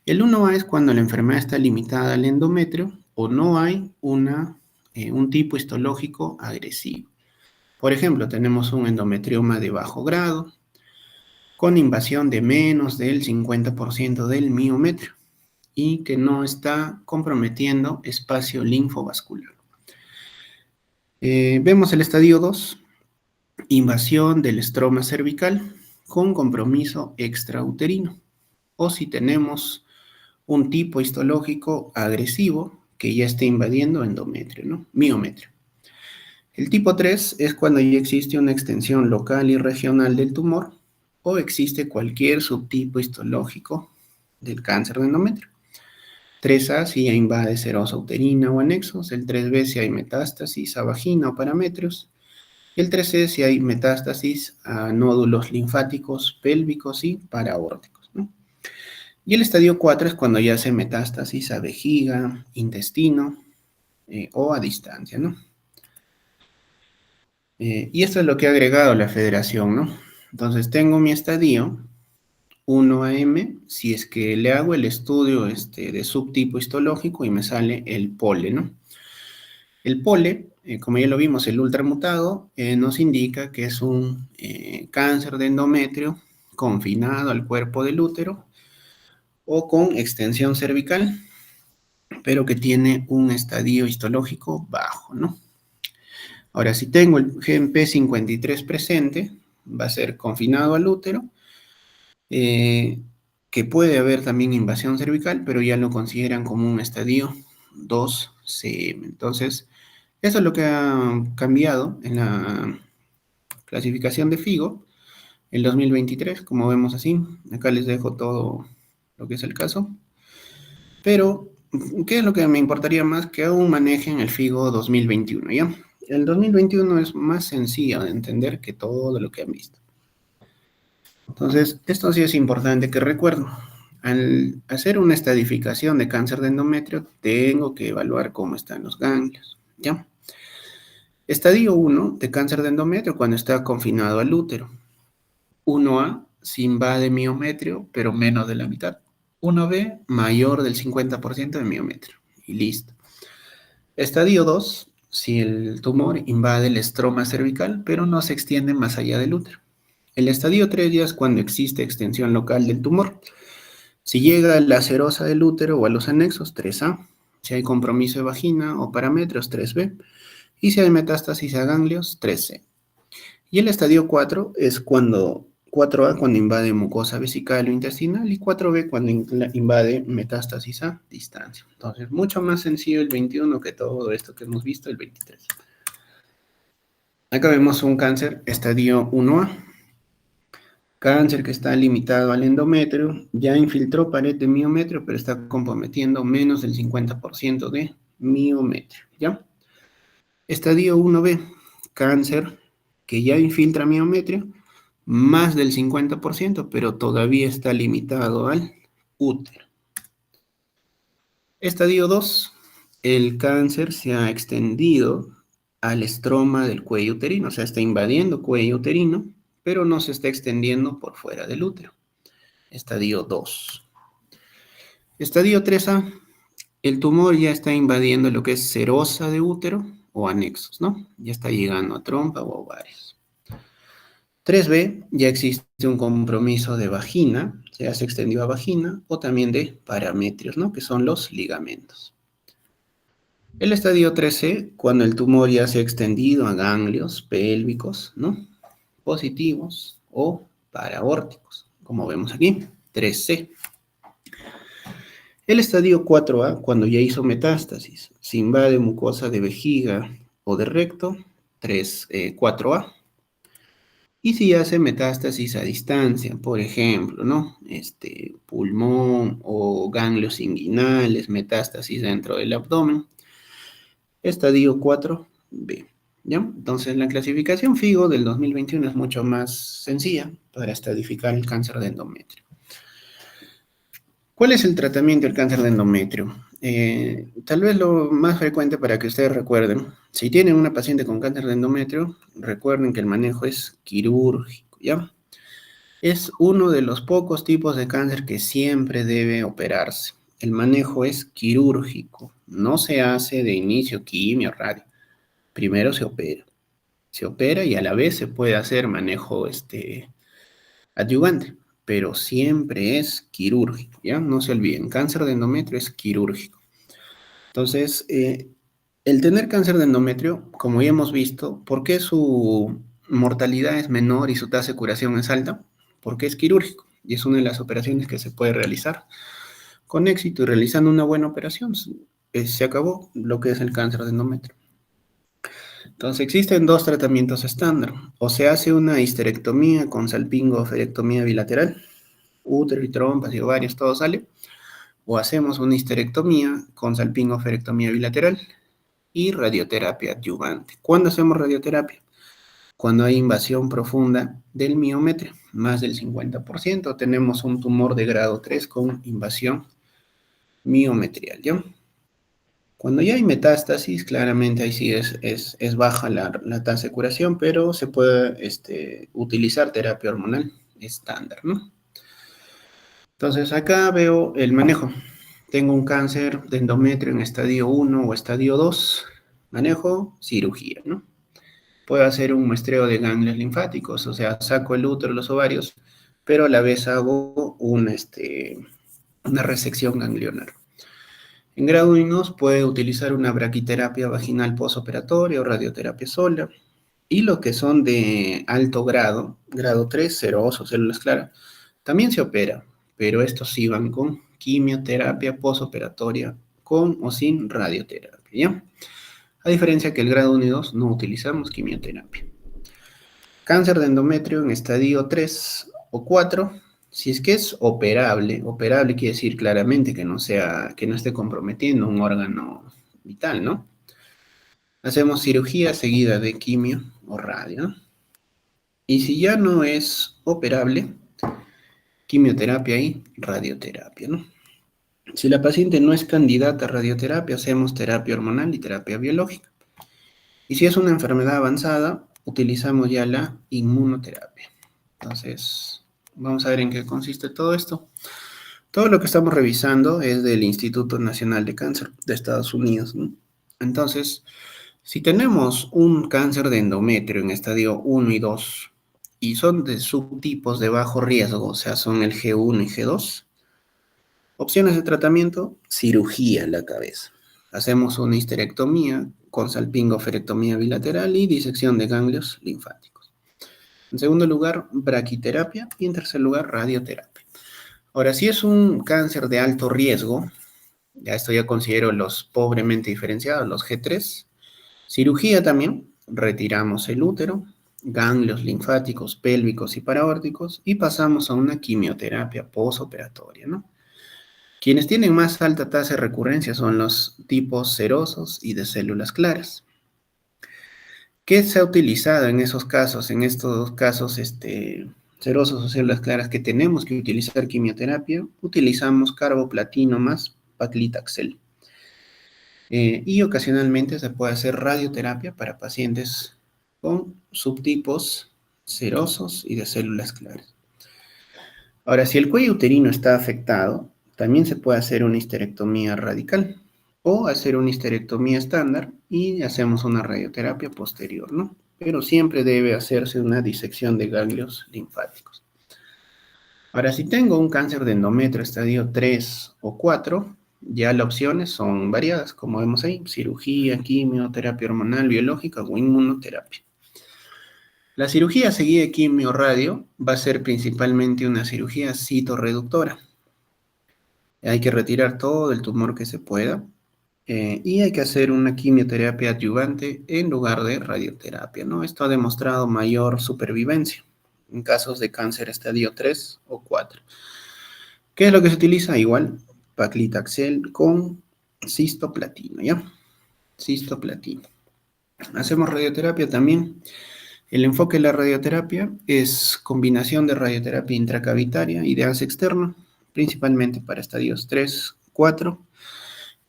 [SPEAKER 1] El 1A es cuando la enfermedad está limitada al endometrio o no hay un tipo histológico agresivo. Por ejemplo, tenemos un endometrioma de bajo grado con invasión de menos del 50% del miometrio y que no está comprometiendo espacio linfovascular. Vemos el estadio 2, invasión del estroma cervical con compromiso extrauterino. O si tenemos un tipo histológico agresivo que ya esté invadiendo endometrio, ¿no? Miometrio. El tipo 3 es cuando ya existe una extensión local y regional del tumor o existe cualquier subtipo histológico del cáncer de endometrio. 3A si ya invade serosa uterina o anexos, el 3B si hay metástasis a vagina o parametrios, y el 3C si hay metástasis a nódulos linfáticos pélvicos y paraórticos, ¿no? Y el estadio 4 es cuando ya hace metástasis a vejiga, intestino o a distancia, ¿no? Y esto es lo que ha agregado la federación, ¿no? Entonces tengo mi estadio 1AM, si es que le hago el estudio de subtipo histológico y me sale el POLE, ¿no? El POLE, como ya lo vimos, el ultramutado, nos indica que es un cáncer de endometrio confinado al cuerpo del útero o con extensión cervical, pero que tiene un estadio histológico bajo, ¿no? Ahora, si tengo el gen P53 presente, va a ser confinado al útero, que puede haber también invasión cervical, pero ya lo consideran como un estadio 2CM. Entonces, eso es lo que ha cambiado en la clasificación de FIGO el 2023, como vemos así. Acá les dejo todo lo que es el caso. Pero, ¿qué es lo que me importaría más? Que aún manejen el FIGO 2021, ¿ya? El 2021 es más sencillo de entender que todo lo que han visto. Entonces, esto sí es importante que recuerden. Al hacer una estadificación de cáncer de endometrio, tengo que evaluar cómo están los ganglios, ¿ya? Estadio 1 de cáncer de endometrio cuando está confinado al útero. 1A, si invade miometrio, pero menos de la mitad. 1B, mayor del 50% de miometrio. Y listo. Estadio 2, si el tumor invade el estroma cervical, pero no se extiende más allá del útero. El estadio 3 ya es cuando existe extensión local del tumor. Si llega a la serosa del útero o a los anexos, 3A. Si hay compromiso de vagina o parametros, 3B. Y si hay metástasis a ganglios, 3C. Y el estadio 4 es 4A cuando invade mucosa vesical o intestinal y 4B cuando invade metástasis a distancia. Entonces, mucho más sencillo el 21 que todo esto que hemos visto el 23. Acá vemos un cáncer estadio 1A. Cáncer que está limitado al endometrio, ya infiltró pared de miometrio, pero está comprometiendo menos del 50% de miometrio, ¿ya? Estadio 1B, cáncer que ya infiltra miometrio, más del 50%, pero todavía está limitado al útero. Estadio 2, el cáncer se ha extendido al estroma del cuello uterino, o sea, está invadiendo cuello uterino, pero no se está extendiendo por fuera del útero. Estadio 2. Estadio 3A, el tumor ya está invadiendo lo que es serosa de útero o anexos, ¿no? Ya está llegando a trompa o ovarios. 3B, ya existe un compromiso de vagina, ya se extendió a vagina, o también de parametrios, ¿no? Que son los ligamentos. El estadio 3C, cuando el tumor ya se ha extendido a ganglios pélvicos, ¿no? Positivos o paraórticos, como vemos aquí, 3C. El estadio 4A, cuando ya hizo metástasis, se invade mucosa de vejiga o de recto, 4A. Y si hace metástasis a distancia, por ejemplo, ¿no? Pulmón o ganglios inguinales, metástasis dentro del abdomen, estadio 4B, ¿ya? Entonces, la clasificación FIGO del 2021 es mucho más sencilla para estadificar el cáncer de endometrio. ¿Cuál es el tratamiento del cáncer de endometrio? Tal vez lo más frecuente para que ustedes recuerden, si tienen una paciente con cáncer de endometrio, recuerden que el manejo es quirúrgico, ¿ya? Es uno de los pocos tipos de cáncer que siempre debe operarse. El manejo es quirúrgico, no se hace de inicio quimio, radio. Primero se opera y a la vez se puede hacer manejo adyuvante, pero siempre es quirúrgico, ¿ya? No se olviden, cáncer de endometrio es quirúrgico. Entonces, el tener cáncer de endometrio, como ya hemos visto, ¿por qué su mortalidad es menor y su tasa de curación es alta? Porque es quirúrgico y es una de las operaciones que se puede realizar con éxito y realizando una buena operación. Se acabó lo que es el cáncer de endometrio. Entonces, existen dos tratamientos estándar. O se hace una histerectomía con salpingo-oferectomía bilateral, útero y trompas y ovarios, todo sale. O hacemos una histerectomía con salpingo-oferectomía bilateral y radioterapia adyuvante. ¿Cuándo hacemos radioterapia? Cuando hay invasión profunda del miometrio, más del 50%, tenemos un tumor de grado 3 con invasión miometrial, ¿ya? Cuando ya hay metástasis, claramente ahí sí es baja la tasa de curación, pero se puede utilizar terapia hormonal estándar, ¿no? Entonces, acá veo el manejo. Tengo un cáncer de endometrio en estadio 1 o estadio 2, manejo cirugía, ¿no? Puedo hacer un muestreo de ganglios linfáticos, o sea, saco el útero, los ovarios, pero a la vez hago una resección ganglionar. En grado 1 puede utilizar una braquiterapia vaginal posoperatoria o radioterapia sola. Y lo que son de alto grado, grado 3, seroso, células claras, también se opera, pero estos sí van con quimioterapia posoperatoria, con o sin radioterapia, ¿ya? A diferencia que el grado 1 y 2 no utilizamos quimioterapia. Cáncer de endometrio en estadio 3 o 4, si es que es operable quiere decir claramente que no esté comprometiendo un órgano vital, ¿no? Hacemos cirugía seguida de quimio o radio, ¿no? Y si ya no es operable, quimioterapia y radioterapia, ¿no? Si la paciente no es candidata a radioterapia, hacemos terapia hormonal y terapia biológica. Y si es una enfermedad avanzada, utilizamos ya la inmunoterapia. Entonces, vamos a ver en qué consiste todo esto. Todo lo que estamos revisando es del Instituto Nacional de Cáncer de Estados Unidos, ¿no? Entonces, si tenemos un cáncer de endometrio en estadio 1 y 2, y son de subtipos de bajo riesgo, o sea, son el G1 y G2, opciones de tratamiento, cirugía en la cabeza. Hacemos una histerectomía con salpingo-oferectomía bilateral y disección de ganglios linfáticos. En segundo lugar, braquiterapia y en tercer lugar, radioterapia. Ahora, si es un cáncer de alto riesgo, ya esto ya considero los pobremente diferenciados, los G3, cirugía también, retiramos el útero, ganglios linfáticos, pélvicos y paraórticos, y pasamos a una quimioterapia posoperatoria, ¿no? Quienes tienen más alta tasa de recurrencia son los tipos serosos y de células claras. ¿Qué se ha utilizado en esos casos? En estos dos casos, serosos o células claras que tenemos que utilizar quimioterapia, utilizamos carboplatino más paclitaxel. Y ocasionalmente se puede hacer radioterapia para pacientes con subtipos serosos y de células claras. Ahora, si el cuello uterino está afectado, también se puede hacer una histerectomía radical o hacer una histerectomía estándar y hacemos una radioterapia posterior, ¿no? Pero siempre debe hacerse una disección de ganglios linfáticos. Ahora, si tengo un cáncer de endometrio estadio 3 o 4, ya las opciones son variadas, como vemos ahí, cirugía, quimio, terapia hormonal, biológica o inmunoterapia. La cirugía seguida de quimio radio va a ser principalmente una cirugía citorreductora. Hay que retirar todo el tumor que se pueda y hay que hacer una quimioterapia adyuvante en lugar de radioterapia, ¿no? Esto ha demostrado mayor supervivencia en casos de cáncer estadio 3 o 4. ¿Qué es lo que se utiliza? Igual, paclitaxel con cisplatina, ¿ya? Cisplatina. Hacemos radioterapia también. El enfoque de la radioterapia es combinación de radioterapia intracavitaria y de gas externo, principalmente para estadios 3, 4,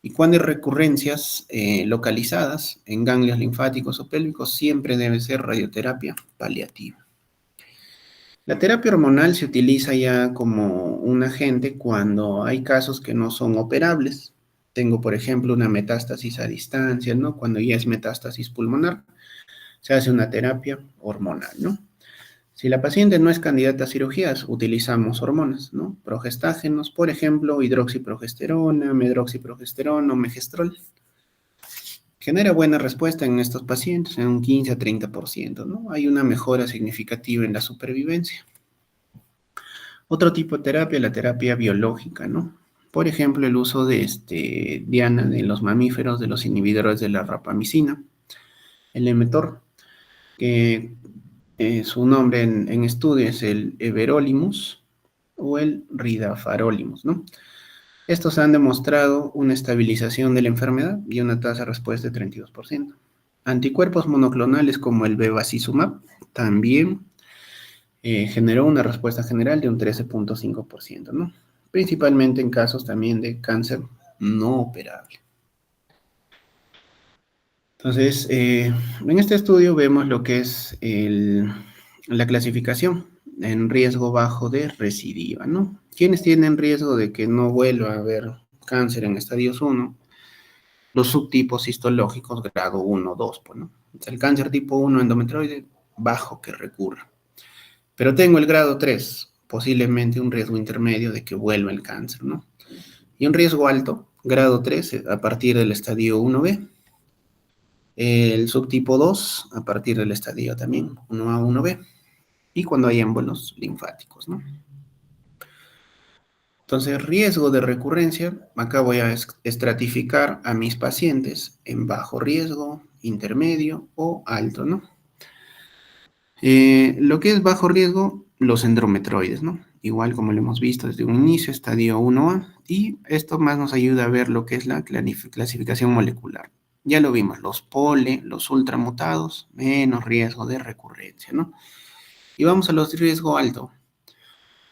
[SPEAKER 1] y cuando hay recurrencias localizadas en ganglios linfáticos o pélvicos, siempre debe ser radioterapia paliativa. La terapia hormonal se utiliza ya como un agente cuando hay casos que no son operables. Tengo, por ejemplo, una metástasis a distancia, ¿no? Cuando ya es metástasis pulmonar, se hace una terapia hormonal, ¿no? Si la paciente no es candidata a cirugías, utilizamos hormonas, ¿no? Progestágenos, por ejemplo, hidroxiprogesterona, medroxiprogesterona o megestrol. Genera buena respuesta en estos pacientes, en un 15 a 30%, ¿no? Hay una mejora significativa en la supervivencia. Otro tipo de terapia, la terapia biológica, ¿no? Por ejemplo, el uso de diana de los mamíferos, de los inhibidores de la rapamicina, el Emetor, que su nombre en estudio es el Everolimus o el Ridafarolimus, ¿no? Estos han demostrado una estabilización de la enfermedad y una tasa de respuesta de 32%. Anticuerpos monoclonales como el bevacizumab también generó una respuesta general de un 13.5%, ¿no? Principalmente en casos también de cáncer no operable. Entonces, en este estudio vemos lo que es la clasificación en riesgo bajo de recidiva, ¿no? ¿Quiénes tienen riesgo de que no vuelva a haber cáncer en estadios 1? Los subtipos histológicos grado 1 o 2, pues, ¿no? El cáncer tipo 1 endometrioide, bajo que recurra. Pero tengo el grado 3, posiblemente un riesgo intermedio de que vuelva el cáncer, ¿no? Y un riesgo alto, grado 3, a partir del estadio 1B. El subtipo 2, a partir del estadio también 1A, 1B. Y cuando hay émbolos linfáticos, ¿no? Entonces, riesgo de recurrencia, acá voy a estratificar a mis pacientes en bajo riesgo, intermedio o alto, ¿no? Lo que es bajo riesgo, los endometrioides, ¿no? Igual como lo hemos visto desde un inicio, estadio 1A, y esto más nos ayuda a ver lo que es la clasificación molecular. Ya lo vimos, los pole, los ultramutados, menos riesgo de recurrencia, ¿no? Y vamos a los riesgo alto.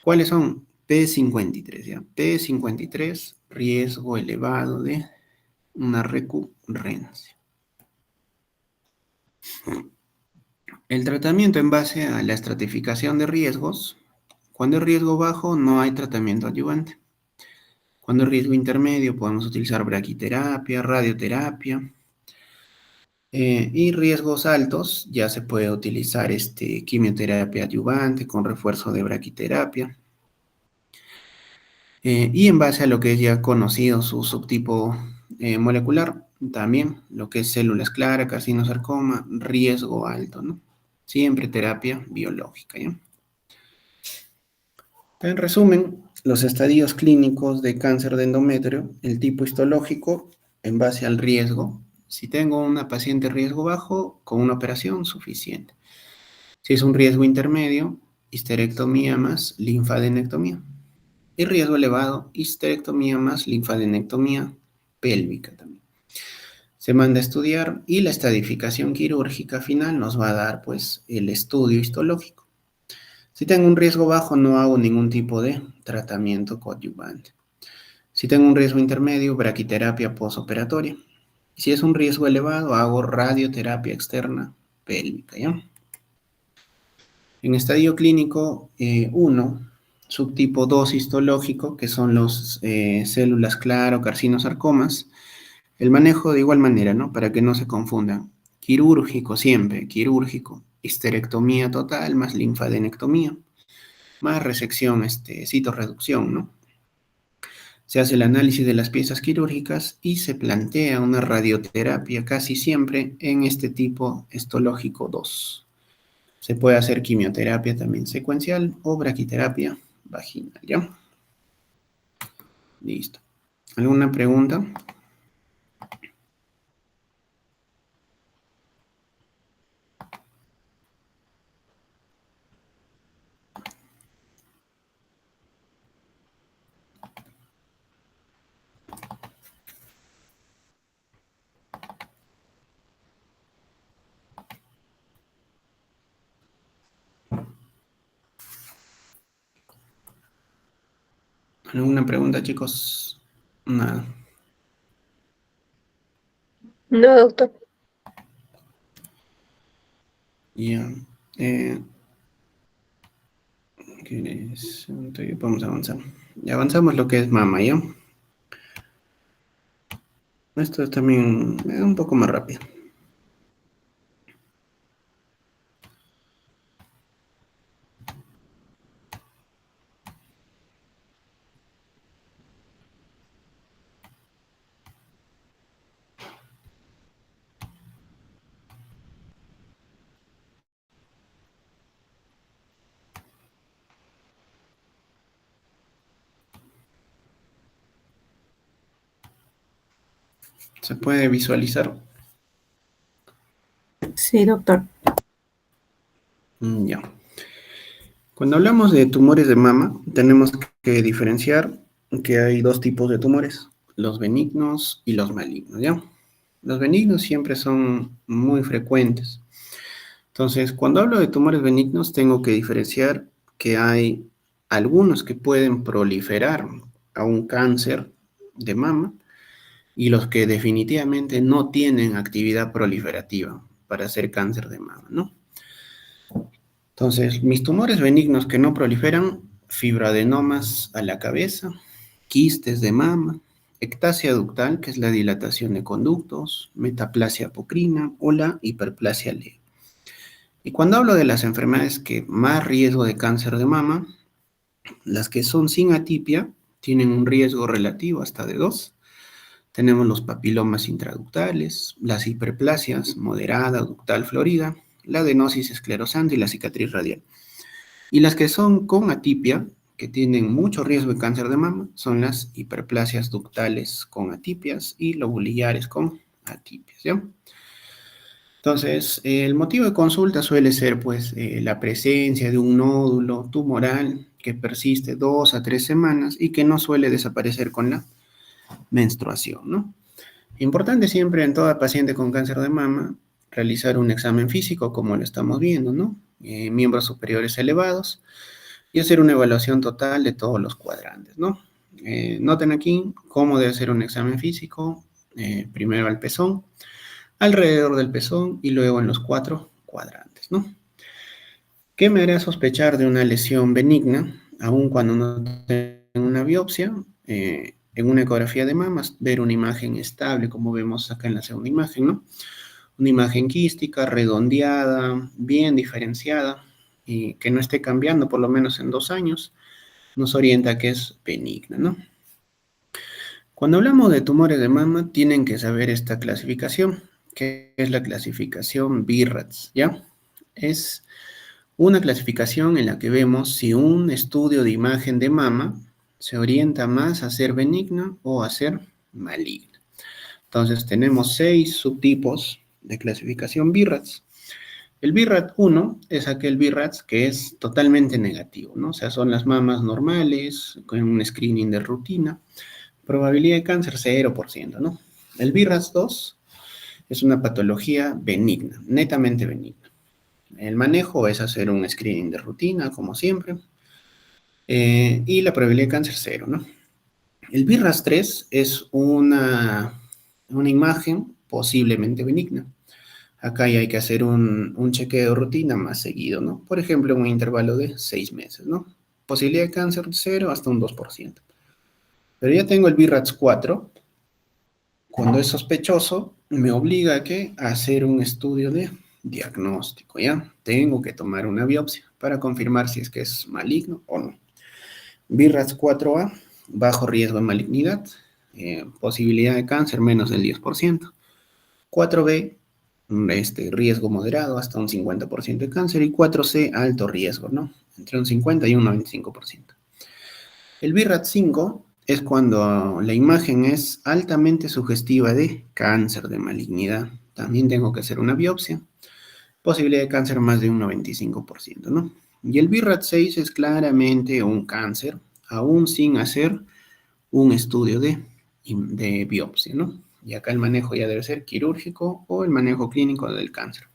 [SPEAKER 1] ¿Cuáles son? P53, ¿ya? P53, riesgo elevado de una recurrencia. El tratamiento en base a la estratificación de riesgos, cuando es riesgo bajo no hay tratamiento adyuvante. Cuando es riesgo intermedio podemos utilizar braquiterapia, radioterapia. Y riesgos altos ya se puede utilizar quimioterapia adyuvante con refuerzo de braquiterapia. Y en base a lo que es ya conocido su subtipo molecular, también lo que es células claras, carcinosarcoma, riesgo alto, ¿no? Siempre terapia biológica, ¿ya? En resumen, los estadios clínicos de cáncer de endometrio, el tipo histológico en base al riesgo. Si tengo una paciente riesgo bajo, con una operación suficiente. Si es un riesgo intermedio, histerectomía más linfadenectomía. Y riesgo elevado, histerectomía más linfadenectomía pélvica también. Se manda a estudiar y la estadificación quirúrgica final nos va a dar pues el estudio histológico. Si tengo un riesgo bajo, no hago ningún tipo de tratamiento coadyuvante. Si tengo un riesgo intermedio, braquiterapia postoperatoria. Si es un riesgo elevado, hago radioterapia externa pélvica, ¿ya? En estadio clínico 1, subtipo 2 histológico, que son las células claro, carcinosarcomas, el manejo de igual manera, ¿no? Para que no se confundan. Quirúrgico siempre, quirúrgico. Histerectomía total más linfadenectomía, más resección, citorreducción, ¿no? Se hace el análisis de las piezas quirúrgicas y se plantea una radioterapia casi siempre en este tipo histológico 2. Se puede hacer quimioterapia también secuencial o braquiterapia vaginal, ¿ya? Listo. ¿Alguna pregunta? ¿Alguna pregunta, chicos? Nada.
[SPEAKER 3] No, doctor.
[SPEAKER 1] Ya. Vamos a avanzar. Ya avanzamos lo que es mama, ¿ya? Esto es también un poco más rápido. ¿Se puede visualizar?
[SPEAKER 2] Sí, doctor.
[SPEAKER 1] Ya. Cuando hablamos de tumores de mama, tenemos que diferenciar que hay dos tipos de tumores, los benignos y los malignos, ¿ya? Los benignos siempre son muy frecuentes. Entonces, cuando hablo de tumores benignos, tengo que diferenciar que hay algunos que pueden proliferar a un cáncer de mama y los que definitivamente no tienen actividad proliferativa para hacer cáncer de mama, ¿no? Entonces, mis tumores benignos que no proliferan, fibroadenomas a la cabeza, quistes de mama, ectasia ductal, que es la dilatación de conductos, metaplasia apocrina o la hiperplasia leve. Y cuando hablo de las enfermedades que más riesgo de cáncer de mama, las que son sin atipia tienen un riesgo relativo hasta de 2. Tenemos los papilomas intraductales, las hiperplasias moderada, ductal, florida, la adenosis esclerosante y la cicatriz radial. Y las que son con atipia, que tienen mucho riesgo de cáncer de mama, son las hiperplasias ductales con atipias y lobuliciares con atipias, ¿ya? Entonces, el motivo de consulta suele ser, pues, la presencia de un nódulo tumoral que persiste 2 a 3 semanas y que no suele desaparecer con la menstruación, ¿no? Importante siempre en toda paciente con cáncer de mama realizar un examen físico, como lo estamos viendo, ¿no? Miembros superiores elevados y hacer una evaluación total de todos los cuadrantes, ¿no? Noten aquí cómo debe ser un examen físico, primero al pezón, alrededor del pezón y luego en los 4 cuadrantes, ¿no? ¿Qué me hará sospechar de una lesión benigna, aun cuando no tenga una biopsia? En una ecografía de mamas, ver una imagen estable, como vemos acá en la segunda imagen, ¿no? Una imagen quística, redondeada, bien diferenciada, y que no esté cambiando por lo menos en 2 años, nos orienta a que es benigna, ¿no? Cuando hablamos de tumores de mama, tienen que saber esta clasificación, que es la clasificación BIRATS, ¿ya? Es una clasificación en la que vemos si un estudio de imagen de mama se orienta más a ser benigna o a ser maligna. Entonces tenemos 6 subtipos de clasificación BIRATS. El BRAT 1 es aquel BRAT que es totalmente negativo, ¿no? O sea, son las mamas normales, con un screening de rutina, probabilidad de cáncer 0%, ¿no? El BRAT 2 es una patología benigna, netamente benigna. El manejo es hacer un screening de rutina, como siempre, y la probabilidad de cáncer 0, ¿no? El BRAS 3 es una imagen posiblemente benigna. Acá ya hay que hacer un chequeo de rutina más seguido, ¿no? Por ejemplo, en un intervalo de 6 meses, ¿no? Posibilidad de cáncer 0 hasta un 2%. Pero ya tengo el BRAS 4. Cuando es sospechoso, me obliga a hacer un estudio de diagnóstico, ¿ya? Tengo que tomar una biopsia para confirmar si es que es maligno o no. BRAS 4A, bajo riesgo de malignidad, posibilidad de cáncer menos del 10%. 4B, riesgo moderado hasta un 50% de cáncer. Y 4C, alto riesgo, ¿no? Entre un 50 y un 95%. El BRAS 5 es cuando la imagen es altamente sugestiva de cáncer, de malignidad. También tengo que hacer una biopsia. Posibilidad de cáncer más de un 95%, ¿no? Y el BRAS 6 es claramente un cáncer, aún sin hacer un estudio de biopsia, ¿no? Y acá el manejo ya debe ser quirúrgico o el manejo clínico del cáncer.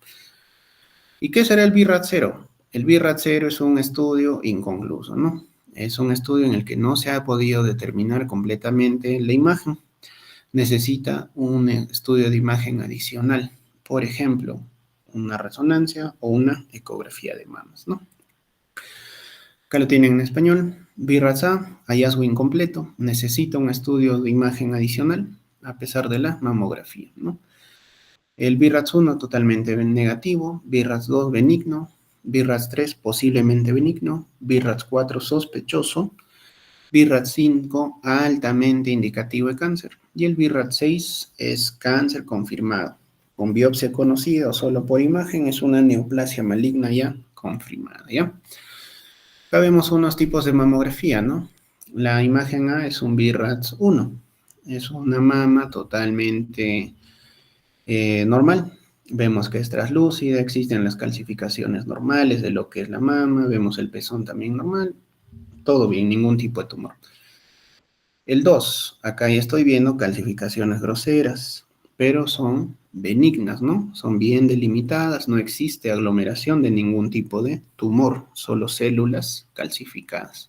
[SPEAKER 1] ¿Y qué será el BRAS 0? El BRAS 0 es un estudio inconcluso, ¿no? Es un estudio en el que no se ha podido determinar completamente la imagen. Necesita un estudio de imagen adicional. Por ejemplo, una resonancia o una ecografía de mamas, ¿no? Acá lo tienen en español. BRAS A, hallazgo incompleto. Necesita un estudio de imagen adicional a pesar de la mamografía, ¿no? El BRAS 1 totalmente negativo. BRAS 2 benigno. BRAS 3 posiblemente benigno. BRAS 4 sospechoso. BRAS 5 altamente indicativo de cáncer. Y el BRAS 6 es cáncer confirmado. Con biopsia conocida o solo por imagen es una neoplasia maligna ya confirmada, ¿ya? Acá vemos unos tipos de mamografía, ¿no? La imagen A es un BRAS 1. Es una mama totalmente normal. Vemos que es traslúcida, existen las calcificaciones normales de lo que es la mama, vemos el pezón también normal, todo bien, ningún tipo de tumor. El 2, acá ya estoy viendo calcificaciones groseras, pero son benignas, ¿no? Son bien delimitadas, no existe aglomeración de ningún tipo de tumor, solo células calcificadas.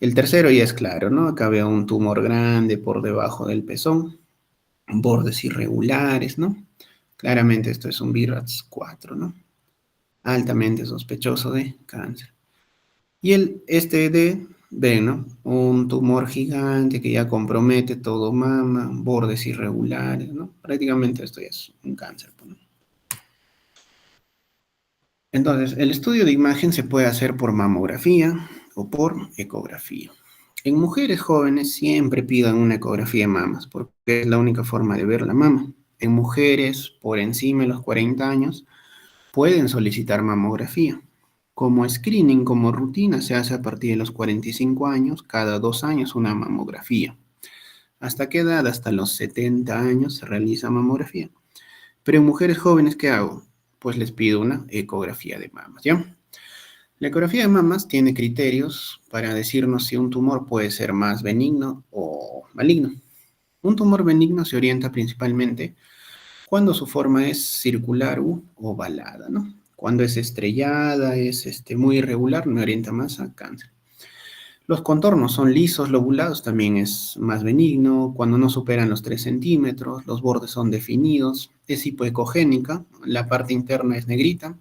[SPEAKER 1] El tercero ya es claro, ¿no? Acá veo un tumor grande por debajo del pezón, bordes irregulares, ¿no? Claramente esto es un BRAS 4, ¿no? Altamente sospechoso de cáncer. Y B, ¿no? Un tumor gigante que ya compromete todo mama, bordes irregulares, ¿no? Prácticamente esto ya es un cáncer, ¿no? Entonces, el estudio de imagen se puede hacer por mamografía o por ecografía. En mujeres jóvenes siempre pidan una ecografía de mamas porque es la única forma de ver la mama. En mujeres por encima de los 40 años pueden solicitar mamografía. Como screening, como rutina, se hace a partir de los 45 años, cada 2 años una mamografía. ¿Hasta qué edad? Hasta los 70 años se realiza mamografía. Pero en mujeres jóvenes, ¿qué hago? Pues les pido una ecografía de mamas, ¿ya? La ecografía de mamas tiene criterios para decirnos si un tumor puede ser más benigno o maligno. Un tumor benigno se orienta principalmente cuando su forma es circular u ovalada, ¿no? Cuando es estrellada, es muy irregular, me orienta más a cáncer. Los contornos son lisos, lobulados, también es más benigno. Cuando no superan los 3 centímetros, los bordes son definidos, es hipoecogénica, la parte interna es negrita.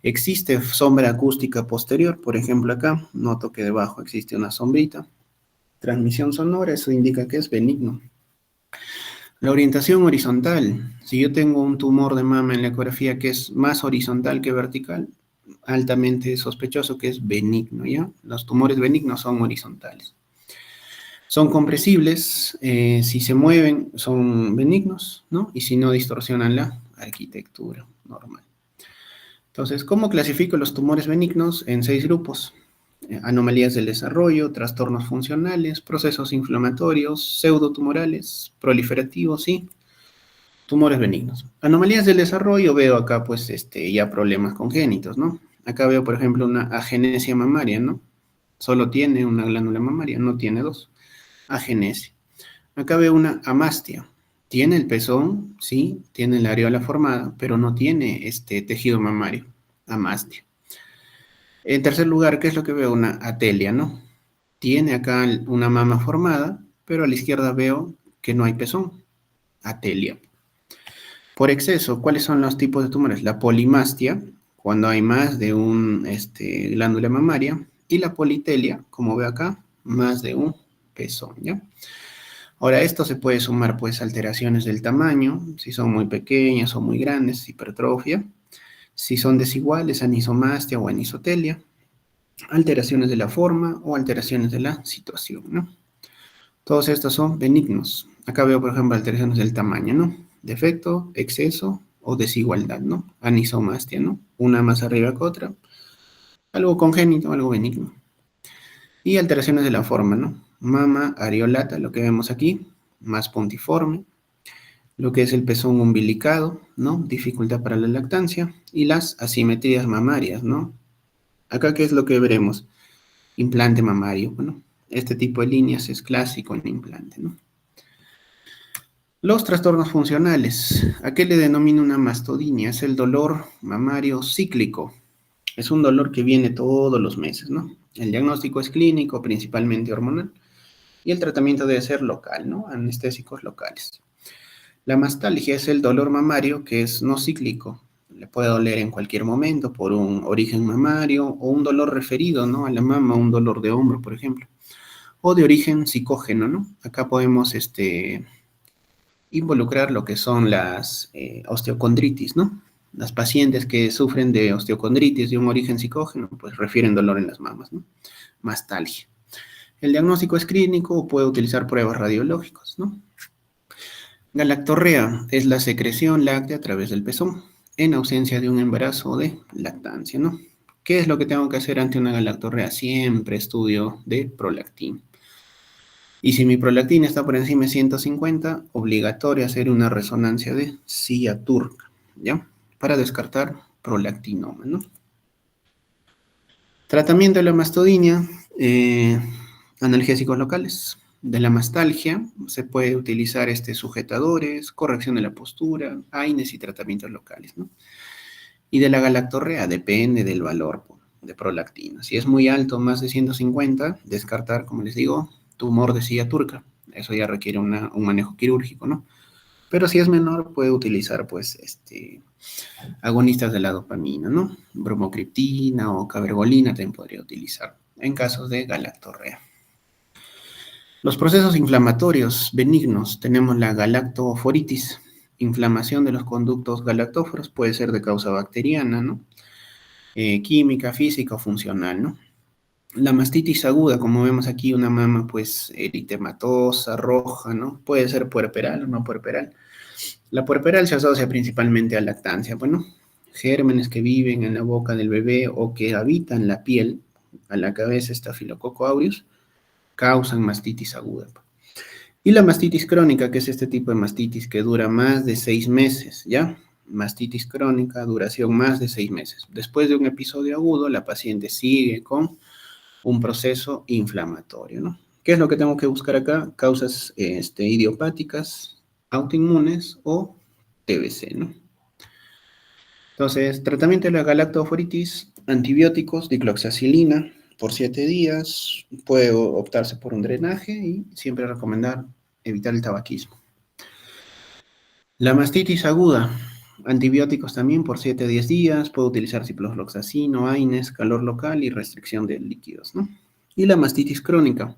[SPEAKER 1] Existe sombra acústica posterior, por ejemplo acá, noto que debajo existe una sombrita. Transmisión sonora, eso indica que es benigno. La orientación horizontal. Si yo tengo un tumor de mama en la ecografía que es más horizontal que vertical, altamente sospechoso que es benigno, ¿ya? Los tumores benignos son horizontales. Son compresibles, si se mueven son benignos, ¿no? Y si no distorsionan la arquitectura normal. Entonces, ¿cómo clasifico los tumores benignos? En 6 grupos. Anomalías del desarrollo, trastornos funcionales, procesos inflamatorios, pseudotumorales, proliferativos y tumores benignos. Anomalías del desarrollo, veo acá, pues, ya problemas congénitos, ¿no? Acá veo, por ejemplo, una agenesia mamaria, ¿no? Solo tiene una glándula mamaria, no tiene dos. Agenesia. Acá veo una amastia. Tiene el pezón, sí, tiene la areola formada, pero no tiene tejido mamario. Amastia. En tercer lugar, ¿qué es lo que veo? Una atelia, ¿no? Tiene acá una mama formada, pero a la izquierda veo que no hay pezón. Atelia. Por exceso, ¿cuáles son los tipos de tumores? La polimastia, cuando hay más de un glándula mamaria, y la politelia, como veo acá, más de un pezón, ¿ya? Ahora, esto se puede sumar, pues, alteraciones del tamaño, si son muy pequeñas o muy grandes, hipertrofia, si son desiguales, anisomastia o anisotelia, alteraciones de la forma o alteraciones de la situación, ¿no? Todos estos son benignos. Acá veo, por ejemplo, alteraciones del tamaño, ¿no? Defecto, exceso o desigualdad, ¿no? Anisomastia, ¿no? Una más arriba que otra. Algo congénito, algo benigno. Y alteraciones de la forma, ¿no? Mama areolata, lo que vemos aquí, más puntiforme. Lo que es el pezón umbilicado, ¿no? Dificultad para la lactancia. Y las asimetrías mamarias, ¿no? Acá, ¿qué es lo que veremos? Implante mamario, bueno. Este tipo de líneas es clásico en implante, ¿no? Los trastornos funcionales. ¿A qué le denomino una mastodinia? Es el dolor mamario cíclico. Es un dolor que viene todos los meses, ¿no? El diagnóstico es clínico, principalmente hormonal, y el tratamiento debe ser local, ¿no? Anestésicos locales. La mastalgia es el dolor mamario que es no cíclico. Le puede doler en cualquier momento por un origen mamario o un dolor referido, ¿no? A la mama, un dolor de hombro, por ejemplo. O de origen psicógeno, ¿no? Acá podemos involucrar lo que son las osteocondritis, ¿no? Las pacientes que sufren de osteocondritis de un origen psicógeno, pues refieren dolor en las mamas, ¿no? Mastalgia. El diagnóstico es clínico o puede utilizar pruebas radiológicas, ¿no? Galactorrea es la secreción láctea a través del pezón, en ausencia de un embarazo o de lactancia, ¿no? ¿Qué es lo que tengo que hacer ante una galactorrea? Siempre estudio de prolactina. Y si mi prolactina está por encima de 150, obligatorio hacer una resonancia de silla turca, ¿ya? Para descartar prolactinoma, ¿no? Tratamiento de la mastodinia, analgésicos locales. De la mastalgia se puede utilizar sujetadores, corrección de la postura, AINES y tratamientos locales, ¿no? Y de la galactorrea, depende del valor de prolactina. Si es muy alto, más de 150, descartar, como les digo, tumor de silla turca. Eso ya requiere un manejo quirúrgico, ¿no? Pero si es menor, puede utilizar, pues, agonistas de la dopamina, ¿no? Bromocriptina o cabergolina también podría utilizar en casos de galactorrea. Los procesos inflamatorios benignos, tenemos la galactoforitis, inflamación de los conductos galactóforos, puede ser de causa bacteriana, ¿no? Química, física o funcional, ¿no? La mastitis aguda, como vemos aquí, una mama, pues, eritematosa, roja, ¿no? Puede ser puerperal o no puerperal. La puerperal se asocia principalmente a lactancia, bueno, gérmenes que viven en la boca del bebé o que habitan la piel, a la cabeza Staphylococcus aureus, causan mastitis aguda. Y la mastitis crónica, que es este tipo de mastitis que dura más de 6 meses, ¿ya? Mastitis crónica, duración más de 6 meses. Después de un episodio agudo, la paciente sigue con un proceso inflamatorio, ¿no? ¿Qué es lo que tengo que buscar acá? Causas idiopáticas, autoinmunes o TBC, ¿no? Entonces, tratamiento de la galactoforitis, antibióticos, dicloxacilina por 7 días, puede optarse por un drenaje y siempre recomendar evitar el tabaquismo. La mastitis aguda, antibióticos también por 7 a 10 días, puede utilizar ciprofloxacino, AINES, calor local y restricción de líquidos, ¿no? Y la mastitis crónica.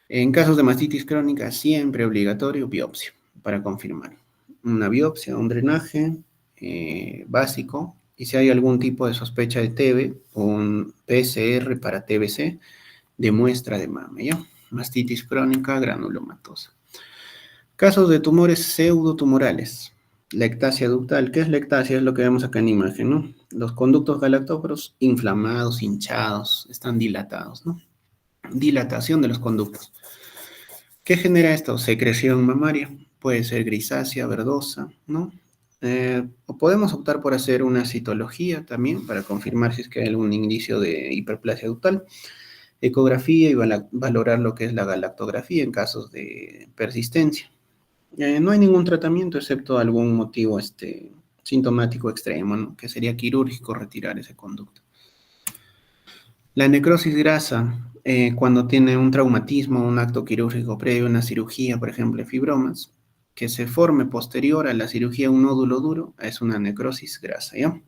[SPEAKER 1] En casos de mastitis crónica, siempre obligatorio biopsia para confirmar. Una biopsia, un drenaje básico, y si hay algún tipo de sospecha de TB, un PCR para TBC de muestra de mama, ¿ya? Mastitis crónica granulomatosa. Casos de tumores pseudotumorales. La ectasia ductal. ¿Qué es la ectasia? Es lo que vemos acá en imagen, ¿no? Los conductos galactóforos inflamados, hinchados, están dilatados, ¿no? Dilatación de los conductos. ¿Qué genera esto? Secreción mamaria. puede ser grisácea, verdosa, ¿no? O podemos optar por hacer una citología también para confirmar si es que hay algún indicio de hiperplasia ductal, ecografía y valorar lo que es la galactografía en casos de persistencia. No hay ningún tratamiento excepto algún motivo sintomático extremo, ¿no? Que sería quirúrgico retirar ese conducto. La necrosis grasa, cuando tiene un traumatismo, un acto quirúrgico previo a una cirugía, por ejemplo, fibromas, que se forme posterior a la cirugía un nódulo duro, es una necrosis grasa, ¿ya?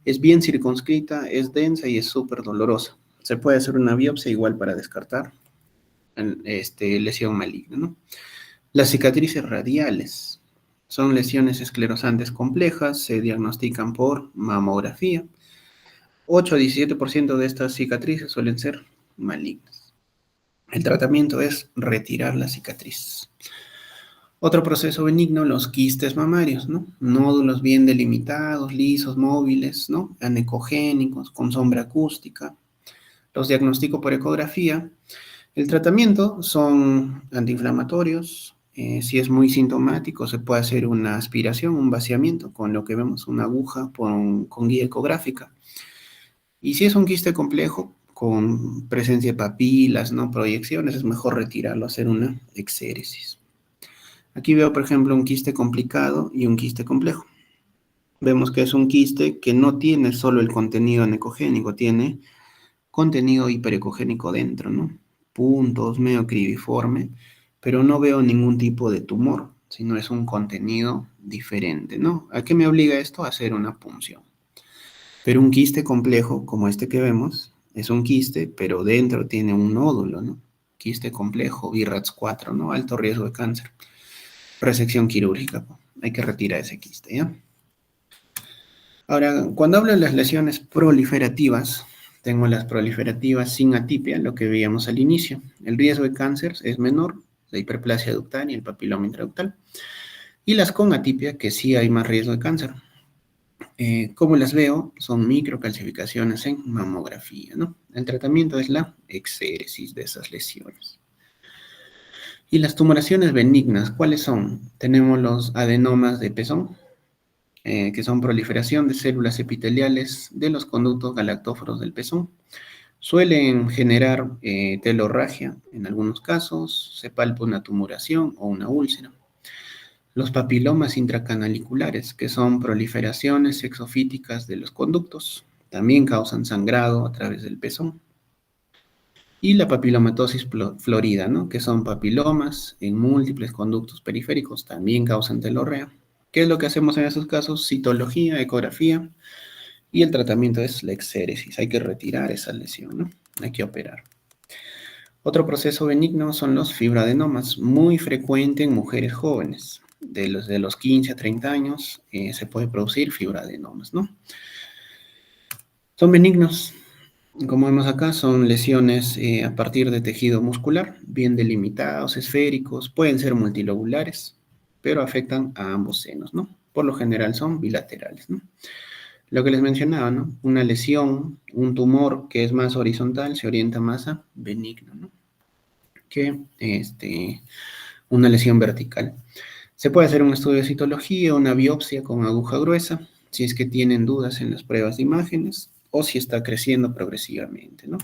[SPEAKER 1] Es bien circunscrita, es densa y es súper dolorosa. Se puede hacer una biopsia igual para descartar lesión maligna, ¿no? Las cicatrices radiales son lesiones esclerosantes complejas, se diagnostican por mamografía. 8 a 17% de estas cicatrices suelen ser malignas. El tratamiento es retirar la cicatriz. Otro proceso benigno, los quistes mamarios, ¿no? Nódulos bien delimitados, lisos, móviles, ¿no? Anecogénicos, con sombra acústica. Los diagnostico por ecografía. El tratamiento son antiinflamatorios. Si es muy sintomático, se puede hacer una aspiración, un vaciamiento, con lo que vemos una aguja con guía ecográfica. Y si es un quiste complejo, con presencia de papilas, ¿no? Proyecciones, es mejor retirarlo, hacer una exéresis. Aquí veo, por ejemplo, un quiste complicado y un quiste complejo. Vemos que es un quiste que no tiene solo el contenido anecogénico, tiene contenido hiperecogénico dentro, ¿no? Puntos, medio cribiforme, pero no veo ningún tipo de tumor, sino es un contenido diferente, ¿no? ¿A qué me obliga esto? A hacer una punción. Pero un quiste complejo, como este que vemos, es un quiste, pero dentro tiene un nódulo, ¿no? Quiste complejo, BRATS 4, ¿no? Alto riesgo de cáncer. Resección quirúrgica, hay que retirar ese quiste, ¿ya? Ahora, cuando hablo de las lesiones proliferativas, tengo las proliferativas sin atipia, lo que veíamos al inicio. El riesgo de cáncer es menor, la hiperplasia ductal y el papiloma intraductal. Y las con atipia, que sí hay más riesgo de cáncer. Como las veo, son microcalcificaciones en mamografía, ¿no? El tratamiento es la exéresis de esas lesiones. Y las tumoraciones benignas, ¿cuáles son? Tenemos los adenomas de pezón, que son proliferación de células epiteliales de los conductos galactóforos del pezón. Suelen generar telorragia en algunos casos, se palpa una tumoración o una úlcera. Los papilomas intracanaliculares, que son proliferaciones exofíticas de los conductos, también causan sangrado a través del pezón. Y la papilomatosis florida, ¿no? Que son papilomas en múltiples conductos periféricos, también causan telorrea. ¿Qué es lo que hacemos en esos casos? Citología, ecografía, y el tratamiento es la exéresis. Hay que retirar esa lesión, ¿no? Hay que operar. Otro proceso benigno son los fibroadenomas, muy frecuente en mujeres jóvenes. De los 15 a 30 años se puede producir fibroadenomas, ¿no? Son benignos. Como vemos acá, son lesiones a partir de tejido muscular, bien delimitados, esféricos, pueden ser multilobulares, pero afectan a ambos senos, ¿no? Por lo general son bilaterales, ¿no? Lo que les mencionaba, ¿no? Una lesión, un tumor que es más horizontal, se orienta más a benigno, ¿no? Que una lesión vertical. Se puede hacer un estudio de citología, una biopsia con aguja gruesa, si es que tienen dudas en las pruebas de imágenes o si está creciendo progresivamente, ¿no?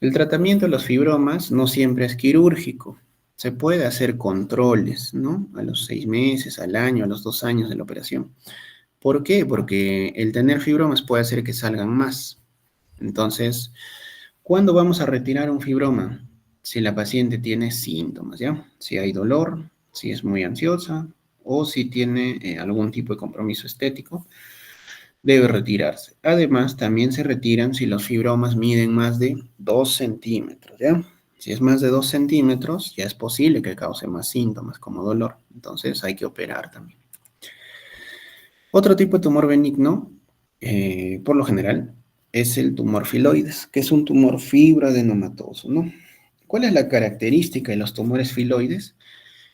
[SPEAKER 1] El tratamiento de los fibromas no siempre es quirúrgico. Se puede hacer controles, ¿no? A los 6 meses, al año, a los 2 años de la operación. ¿Por qué? Porque el tener fibromas puede hacer que salgan más. Entonces, ¿cuándo vamos a retirar un fibroma? Si la paciente tiene síntomas, ¿ya? Si hay dolor, si es muy ansiosa o si tiene algún tipo de compromiso estético, debe retirarse. Además, también se retiran si los fibromas miden más de 2 centímetros, ¿ya? Si es más de 2 centímetros, ya es posible que cause más síntomas como dolor. Entonces, hay que operar también. Otro tipo de tumor benigno, por lo general, es el tumor filoides, que es un tumor fibroadenomatoso, ¿no? ¿Cuál es la característica de los tumores filoides?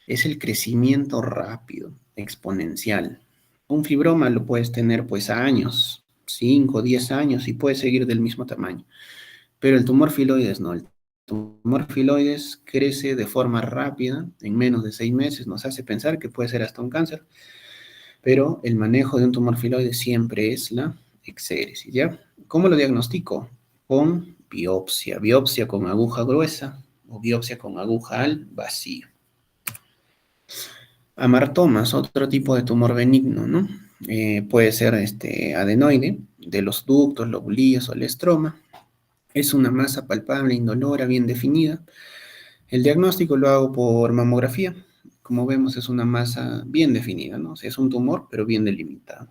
[SPEAKER 1] Es el crecimiento rápido, exponencial. Un fibroma lo puedes tener pues a años, 5, 10 años y puede seguir del mismo tamaño. Pero el tumor filoides no, el tumor filoides crece de forma rápida, en menos de 6 meses, nos hace pensar que puede ser hasta un cáncer, pero el manejo de un tumor filoide siempre es la exéresis, ¿ya? ¿Cómo lo diagnostico? Con biopsia, biopsia con aguja gruesa o biopsia con aguja al vacío. Amartomas, otro tipo de tumor benigno, ¿no? Puede ser adenoide, de los ductos, lobulillos o el estroma. Es una masa palpable, indolora, bien definida. El diagnóstico lo hago por mamografía. Como vemos, es una masa bien definida, ¿no? O sea, es un tumor, pero bien delimitado.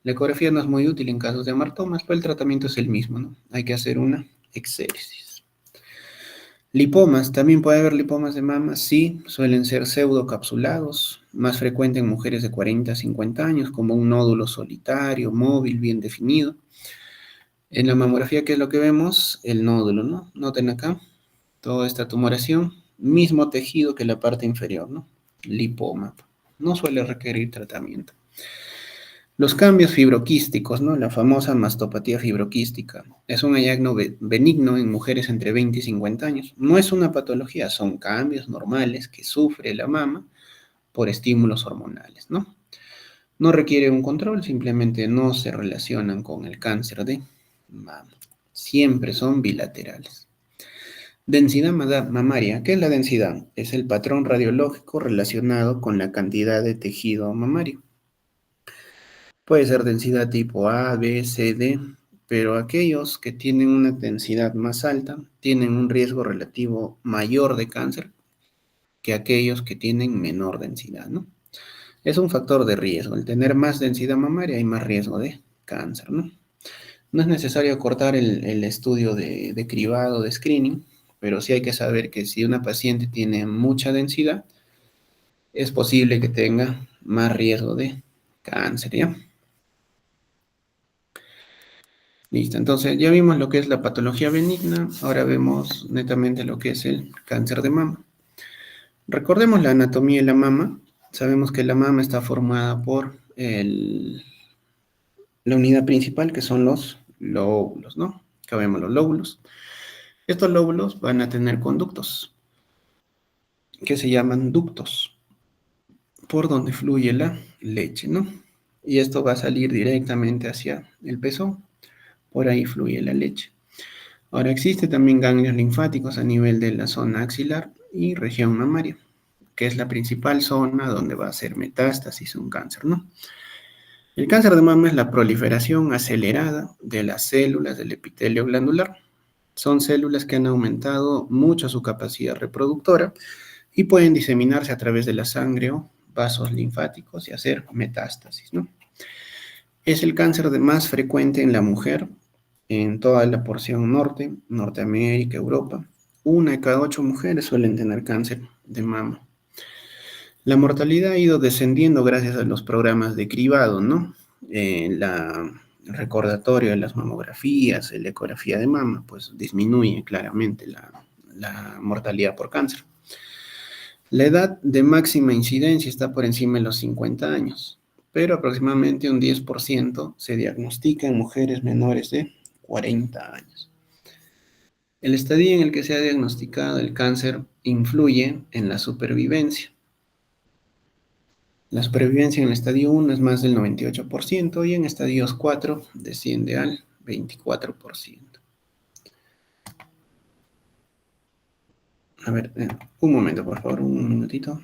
[SPEAKER 1] La ecografía no es muy útil en casos de amartomas, pero el tratamiento es el mismo, ¿no? Hay que hacer una exéresis. Lipomas, también puede haber lipomas de mama, sí, suelen ser pseudocapsulados, más frecuente en mujeres de 40 a 50 años, como un nódulo solitario, móvil, bien definido. En la mamografía, ¿qué es lo que vemos? El nódulo, ¿no? Noten acá, toda esta tumoración, mismo tejido que la parte inferior, ¿no? Lipoma. No suele requerir tratamiento. Los cambios fibroquísticos, ¿no? La famosa mastopatía fibroquística. Es un hallazgo benigno en mujeres entre 20 y 50 años. No es una patología, son cambios normales que sufre la mama por estímulos hormonales, ¿no? No requiere un control, simplemente no se relacionan con el cáncer de mama. Siempre son bilaterales. Densidad mamaria. ¿Qué es la densidad? Es el patrón radiológico relacionado con la cantidad de tejido mamario. Puede ser densidad tipo A, B, C, D, pero aquellos que tienen una densidad más alta tienen un riesgo relativo mayor de cáncer que aquellos que tienen menor densidad, ¿no? Es un factor de riesgo. El tener más densidad mamaria hay más riesgo de cáncer, ¿no? No es necesario cortar el estudio de cribado, de screening, pero sí hay que saber que si una paciente tiene mucha densidad, es posible que tenga más riesgo de cáncer, ¿ya? Listo, entonces ya vimos lo que es la patología benigna, ahora vemos netamente lo que es el cáncer de mama. Recordemos la anatomía de la mama. Sabemos que la mama está formada por la unidad principal, que son los lóbulos, ¿no? Acá vemos los lóbulos. Estos lóbulos van a tener conductos, que se llaman ductos, por donde fluye la leche, ¿no? Y esto va a salir directamente hacia el pezón, por ahí fluye la leche. Ahora existe también ganglios linfáticos a nivel de la zona axilar y región mamaria, que es la principal zona donde va a ser metástasis un cáncer, ¿no? El cáncer de mama es la proliferación acelerada de las células del epitelio glandular. Son células que han aumentado mucho su capacidad reproductora y pueden diseminarse a través de la sangre o vasos linfáticos y hacer metástasis, ¿no? Es el cáncer más frecuente en la mujer en toda la porción norte, Norteamérica, Europa. 1 de cada 8 mujeres suelen tener cáncer de mama. La mortalidad ha ido descendiendo gracias a los programas de cribado, ¿no? El recordatorio de las mamografías, la ecografía de mama, pues disminuye claramente la mortalidad por cáncer. La edad de máxima incidencia está por encima de los 50 años, pero aproximadamente un 10% se diagnostica en mujeres menores de 40 años. El estadio en el que se ha diagnosticado el cáncer influye en la supervivencia. La supervivencia en el estadio 1 es más del 98% y en estadios 4 desciende al 24%. A ver, un momento, por favor, un minutito.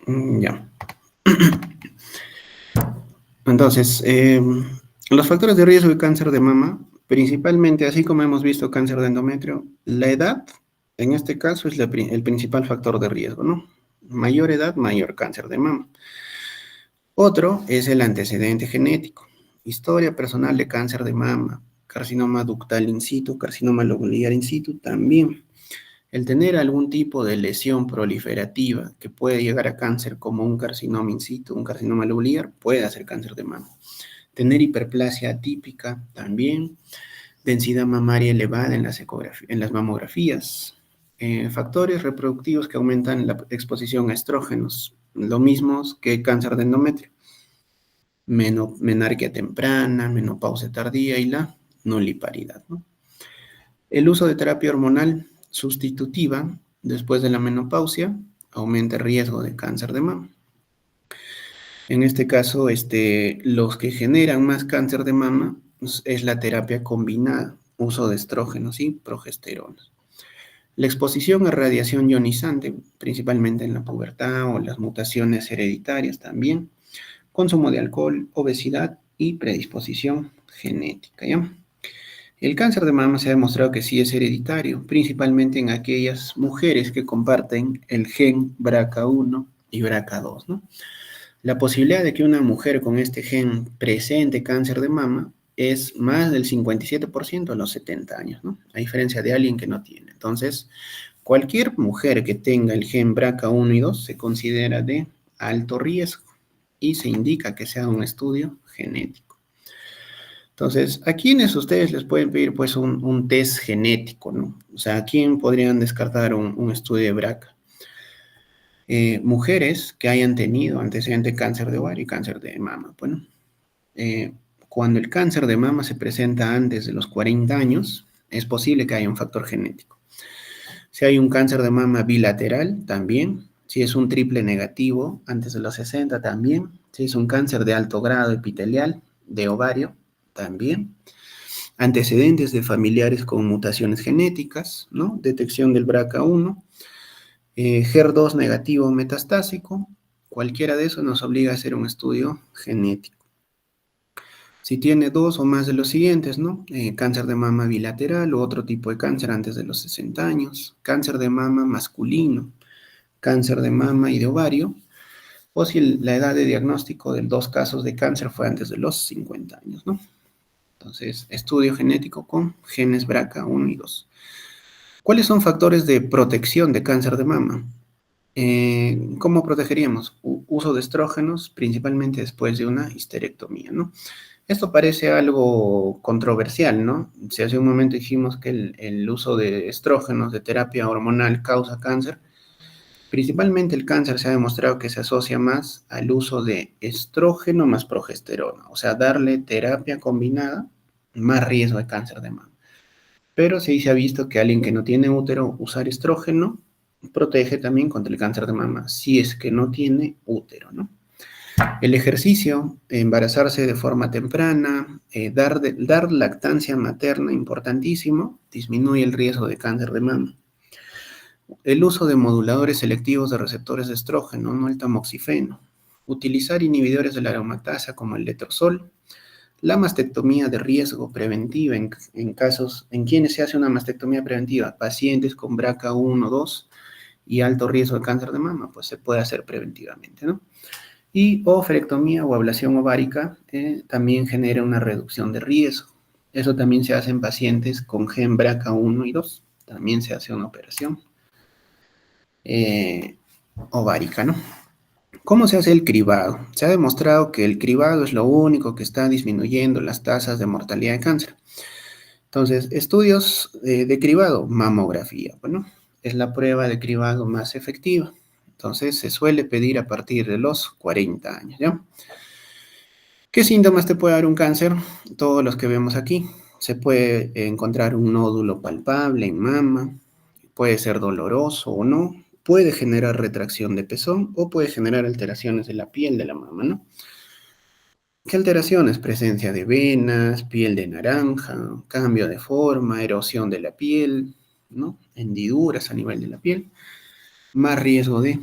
[SPEAKER 1] Ya. Entonces, los factores de riesgo de cáncer de mama, principalmente, así como hemos visto cáncer de endometrio, la edad, en este caso, es el principal factor de riesgo, ¿no? Mayor edad, mayor cáncer de mama. Otro es el antecedente genético, historia personal de cáncer de mama, carcinoma ductal in situ, carcinoma lobulillar in situ también. El tener algún tipo de lesión proliferativa que puede llegar a cáncer como un carcinoma in situ, un carcinoma lobulillar, puede hacer cáncer de mama. Tener hiperplasia atípica también, densidad mamaria elevada en las mamografías, factores reproductivos que aumentan la exposición a estrógenos, lo mismo que cáncer de endometrio, menarquia temprana, menopausia tardía y la nuliparidad, ¿no? El uso de terapia hormonal sustitutiva después de la menopausia aumenta el riesgo de cáncer de mama. En este caso, los que generan más cáncer de mama es la terapia combinada, uso de estrógenos y progesteronas. La exposición a radiación ionizante, principalmente en la pubertad o las mutaciones hereditarias también, consumo de alcohol, obesidad y predisposición genética, ¿ya? El cáncer de mama se ha demostrado que sí es hereditario, principalmente en aquellas mujeres que comparten el gen BRCA1 y BRCA2, ¿no? La posibilidad de que una mujer con este gen presente cáncer de mama es más del 57% a los 70 años, ¿no? A diferencia de alguien que no tiene. Entonces, cualquier mujer que tenga el gen BRCA1 y 2 se considera de alto riesgo y se indica que se haga un estudio genético. Entonces, ¿a quiénes ustedes les pueden pedir pues un test genético, ¿no? O sea, ¿a quién podrían descartar un estudio de BRCA? Mujeres que hayan tenido antecedente cáncer de ovario y cáncer de mama. Bueno, cuando el cáncer de mama se presenta antes de los 40 años, es posible que haya un factor genético. Si hay un cáncer de mama bilateral, también. Si es un triple negativo antes de los 60, también. Si es un cáncer de alto grado epitelial de ovario, también. Antecedentes de familiares con mutaciones genéticas, ¿no? Detección del BRCA1, HER2 negativo metastásico, cualquiera de esos nos obliga a hacer un estudio genético. Si tiene dos o más de los siguientes, ¿no? Cáncer de mama bilateral o otro tipo de cáncer antes de los 60 años, cáncer de mama masculino, cáncer de mama y de ovario, o si la edad de diagnóstico de dos casos de cáncer fue antes de los 50 años, ¿no? Entonces, estudio genético con genes BRCA1 y 2. ¿Cuáles son factores de protección de cáncer de mama? ¿Cómo protegeríamos? Uso de estrógenos, principalmente después de una histerectomía, ¿no? Esto parece algo controversial, ¿no? Si hace un momento dijimos que el uso de estrógenos, de terapia hormonal, causa cáncer, principalmente el cáncer se ha demostrado que se asocia más al uso de estrógeno más progesterona, o sea, darle terapia combinada, más riesgo de cáncer de mama. Pero sí se ha visto que alguien que no tiene útero, usar estrógeno protege también contra el cáncer de mama, si es que no tiene útero, ¿no? El ejercicio, embarazarse de forma temprana, dar lactancia materna, importantísimo, disminuye el riesgo de cáncer de mama. El uso de moduladores selectivos de receptores de estrógeno, no el tamoxifeno. Utilizar inhibidores de la aromatasa como el letrozol. La mastectomía de riesgo preventiva en quienes se hace una mastectomía preventiva, pacientes con BRCA1, 2 y alto riesgo de cáncer de mama, pues se puede hacer preventivamente, ¿no? Y ovarectomía o ablación ovárica también genera una reducción de riesgo. Eso también se hace en pacientes con gen BRCA1 y 2. También se hace una operación ovárica, ¿no? ¿Cómo se hace el cribado? Se ha demostrado que el cribado es lo único que está disminuyendo las tasas de mortalidad de cáncer. Entonces, estudios de cribado, mamografía, bueno, es la prueba de cribado más efectiva. Entonces, se suele pedir a partir de los 40 años, ¿ya? ¿Qué síntomas te puede dar un cáncer? Todos los que vemos aquí. Se puede encontrar un nódulo palpable en mama, puede ser doloroso o no, puede generar retracción de pezón o puede generar alteraciones de la piel de la mama, ¿no? ¿Qué alteraciones? Presencia de venas, piel de naranja, cambio de forma, erosión de la piel, ¿no? Hendiduras a nivel de la piel, más riesgo de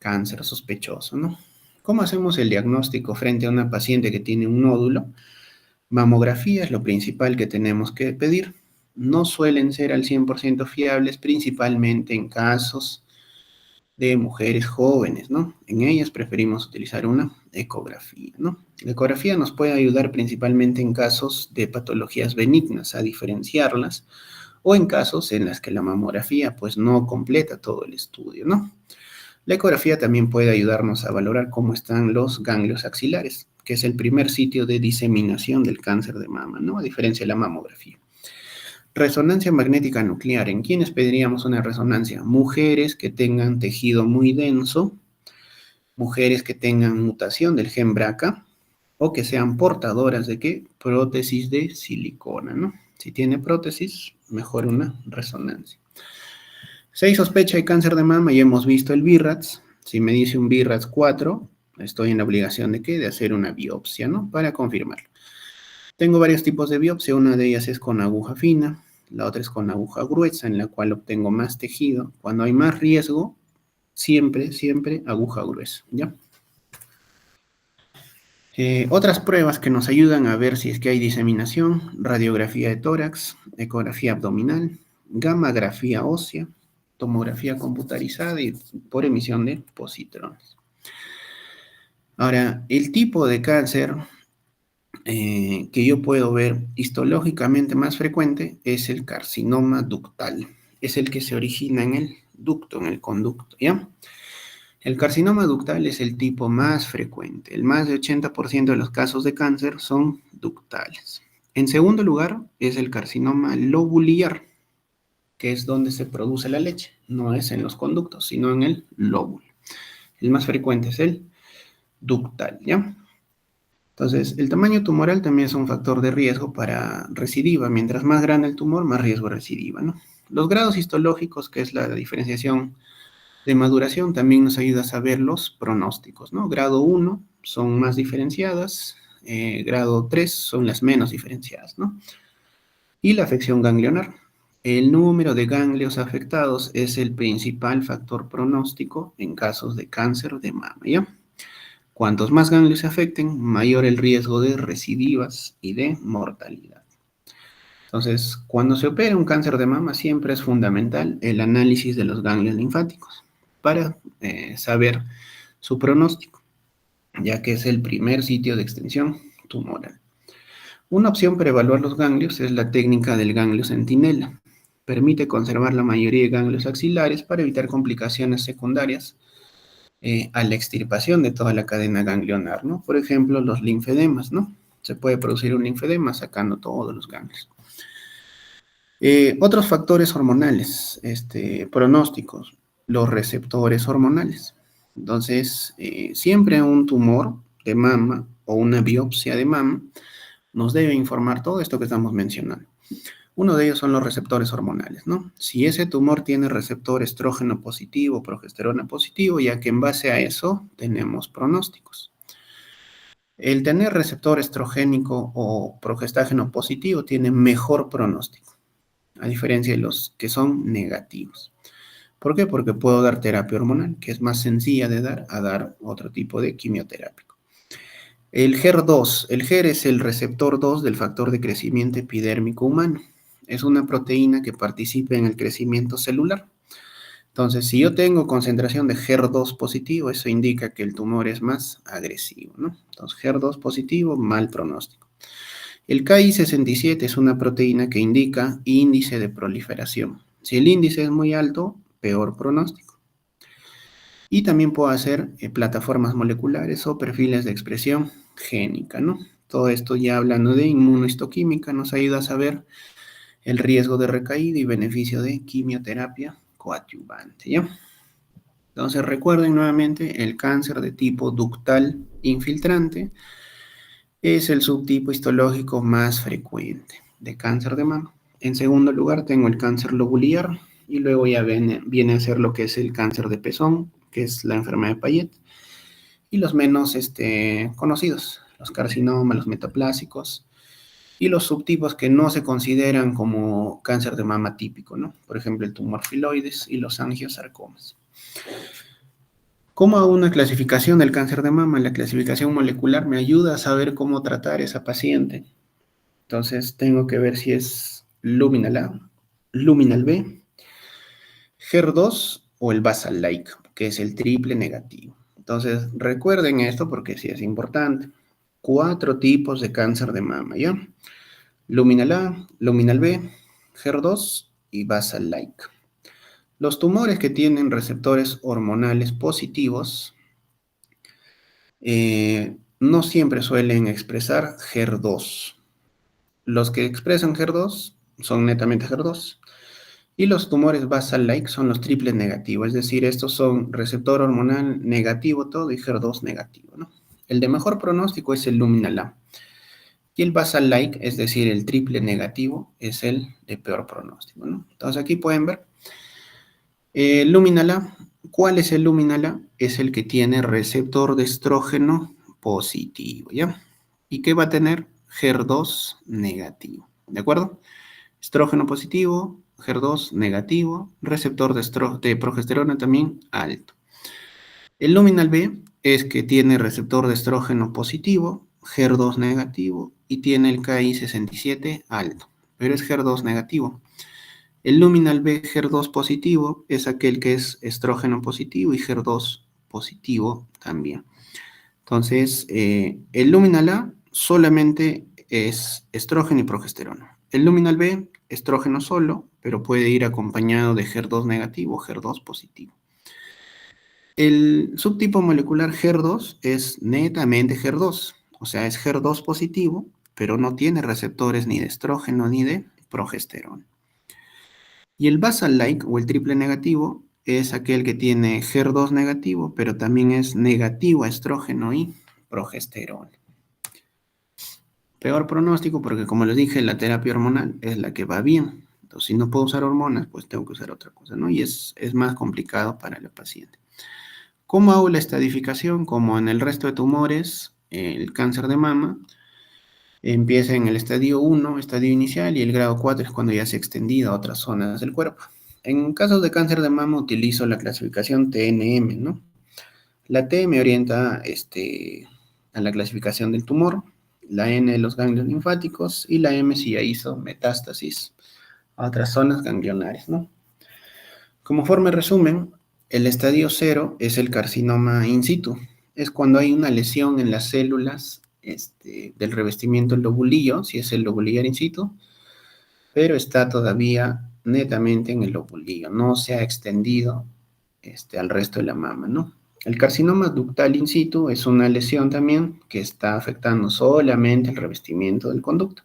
[SPEAKER 1] cáncer sospechoso, ¿no? ¿Cómo hacemos el diagnóstico frente a una paciente que tiene un nódulo? Mamografía es lo principal que tenemos que pedir. No suelen ser al 100% fiables, principalmente en casos de mujeres jóvenes, ¿no? En ellas preferimos utilizar una ecografía, ¿no? La ecografía nos puede ayudar principalmente en casos de patologías benignas a diferenciarlas o en casos en las que la mamografía pues no completa todo el estudio, ¿no? La ecografía también puede ayudarnos a valorar cómo están los ganglios axilares, que es el primer sitio de diseminación del cáncer de mama, ¿no? A diferencia de la mamografía. Resonancia magnética nuclear. ¿En quiénes pediríamos una resonancia? Mujeres que tengan tejido muy denso, mujeres que tengan mutación del gen BRCA o que sean portadoras de ¿qué? Prótesis de silicona, ¿no? Si tiene prótesis, mejor una resonancia. Si hay sospecha de cáncer de mama y hemos visto el BIRATS, si me dice un BIRATS 4, estoy en la obligación de ¿qué? De hacer una biopsia, ¿no? Para confirmarlo. Tengo varios tipos de biopsia, una de ellas es con aguja fina, la otra es con aguja gruesa, en la cual obtengo más tejido. Cuando hay más riesgo, siempre aguja gruesa, ¿ya? Otras pruebas que nos ayudan a ver si es que hay diseminación: radiografía de tórax, ecografía abdominal, gammagrafía ósea, tomografía computarizada y por emisión de positrones. Ahora, el tipo de cáncer que yo puedo ver histológicamente más frecuente es el carcinoma ductal. Es el que se origina en el ducto, en el conducto, ¿ya? El carcinoma ductal es el tipo más frecuente. El más de 80% de los casos de cáncer son ductales. En segundo lugar es el carcinoma lobular, que es donde se produce la leche. No es en los conductos, sino en el lóbulo. El más frecuente es el ductal, ¿ya? Entonces, el tamaño tumoral también es un factor de riesgo para recidiva. Mientras más grande el tumor, más riesgo de recidiva, ¿no? Los grados histológicos, que es la diferenciación de maduración, también nos ayuda a saber los pronósticos, ¿no? Grado 1 son más diferenciadas, grado 3 son las menos diferenciadas, ¿no? Y la afección ganglionar. El número de ganglios afectados es el principal factor pronóstico en casos de cáncer de mama, ¿ya? Cuantos más ganglios se afecten, mayor el riesgo de recidivas y de mortalidad. Entonces, cuando se opera un cáncer de mama, siempre es fundamental el análisis de los ganglios linfáticos para saber su pronóstico, ya que es el primer sitio de extensión tumoral. Una opción para evaluar los ganglios es la técnica del ganglio centinela. Permite conservar la mayoría de ganglios axilares para evitar complicaciones secundarias a la extirpación de toda la cadena ganglionar, ¿no? Por ejemplo, los linfedemas, ¿no? Se puede producir un linfedema sacando todos los ganglios. Otros factores hormonales, pronósticos, los receptores hormonales. Entonces, siempre un tumor de mama o una biopsia de mama nos debe informar todo esto que estamos mencionando. Uno de ellos son los receptores hormonales, ¿no? Si ese tumor tiene receptor estrógeno positivo, progesterona positivo, ya que en base a eso tenemos pronósticos. El tener receptor estrogénico o progestágeno positivo tiene mejor pronóstico, a diferencia de los que son negativos. ¿Por qué? Porque puedo dar terapia hormonal, que es más sencilla de dar a dar otro tipo de quimioterapia. El HER2, el HER es el receptor 2 del factor de crecimiento epidérmico humano. Es una proteína que participa en el crecimiento celular. Entonces, si yo tengo concentración de HER2 positivo, eso indica que el tumor es más agresivo, ¿no? Entonces, HER2 positivo, mal pronóstico. El Ki67 es una proteína que indica índice de proliferación. Si el índice es muy alto, peor pronóstico. Y también puedo hacer plataformas moleculares o perfiles de expresión génica, ¿no? Todo esto ya hablando de inmunohistoquímica nos ayuda a saber el riesgo de recaída y beneficio de quimioterapia coadyuvante, ¿ya? Entonces recuerden nuevamente, el cáncer de tipo ductal infiltrante es el subtipo histológico más frecuente de cáncer de mama. En segundo lugar tengo el cáncer lobular y luego ya viene a ser lo que es el cáncer de pezón, que es la enfermedad de Payet, y los menos conocidos, los carcinomas, los metaplásicos, y los subtipos que no se consideran como cáncer de mama típico, ¿no? Por ejemplo, el tumor filoides y los angiosarcomas. ¿Cómo hago una clasificación del cáncer de mama? La clasificación molecular me ayuda a saber cómo tratar a esa paciente. Entonces, tengo que ver si es luminal A, luminal B, HER2 o el basal-like, que es el triple negativo. Entonces, recuerden esto porque sí es importante. 4 tipos de cáncer de mama, ¿ya? Luminal A, luminal B, HER2 y basal-like. Los tumores que tienen receptores hormonales positivos no siempre suelen expresar HER2. Los que expresan HER2 son netamente HER2. Y los tumores basal-like son los triples negativos, es decir, estos son receptor hormonal negativo todo y HER2 negativo, ¿no? El de mejor pronóstico es el luminal A. Y el basal-like, es decir, el triple negativo, es el de peor pronóstico, ¿no? Entonces aquí pueden ver, luminal A, ¿cuál es el luminal A? Es el que tiene receptor de estrógeno positivo, ¿ya? ¿Y qué va a tener? HER2 negativo, ¿de acuerdo? Estrógeno positivo, HER2 negativo, receptor de progesterona también alto. El luminal B es que tiene receptor de estrógeno positivo, HER2 negativo y tiene el Ki67 alto, pero es HER2 negativo. El luminal B HER2 positivo es aquel que es estrógeno positivo y HER2 positivo también. Entonces, el luminal A solamente es estrógeno y progesterona. El luminal B, estrógeno solo, pero puede ir acompañado de HER2 negativo o HER2 positivo. El subtipo molecular HER2 es netamente HER2, o sea, es HER2 positivo, pero no tiene receptores ni de estrógeno ni de progesterona. Y el basal-like o el triple negativo es aquel que tiene HER2 negativo, pero también es negativo a estrógeno y progesterona. Peor pronóstico porque, como les dije, la terapia hormonal es la que va bien. Entonces, si no puedo usar hormonas, pues tengo que usar otra cosa, ¿no? Y es más complicado para la paciente. ¿Cómo hago la estadificación? Como en el resto de tumores, el cáncer de mama empieza en el estadio 1, estadio inicial, y el grado 4 es cuando ya se ha extendido a otras zonas del cuerpo. En casos de cáncer de mama utilizo la clasificación TNM, ¿no? La T me orienta a la clasificación del tumor, la N los ganglios linfáticos y la M si ya hizo metástasis a otras zonas ganglionares, ¿no? Como forma de resumen, el estadio 0 es el carcinoma in situ. Es cuando hay una lesión en las células del revestimiento del lobulillo, si es el lobulillar in situ, pero está todavía netamente en el lobulillo, no se ha extendido al resto de la mama, ¿no? El carcinoma ductal in situ es una lesión también que está afectando solamente el revestimiento del conducto.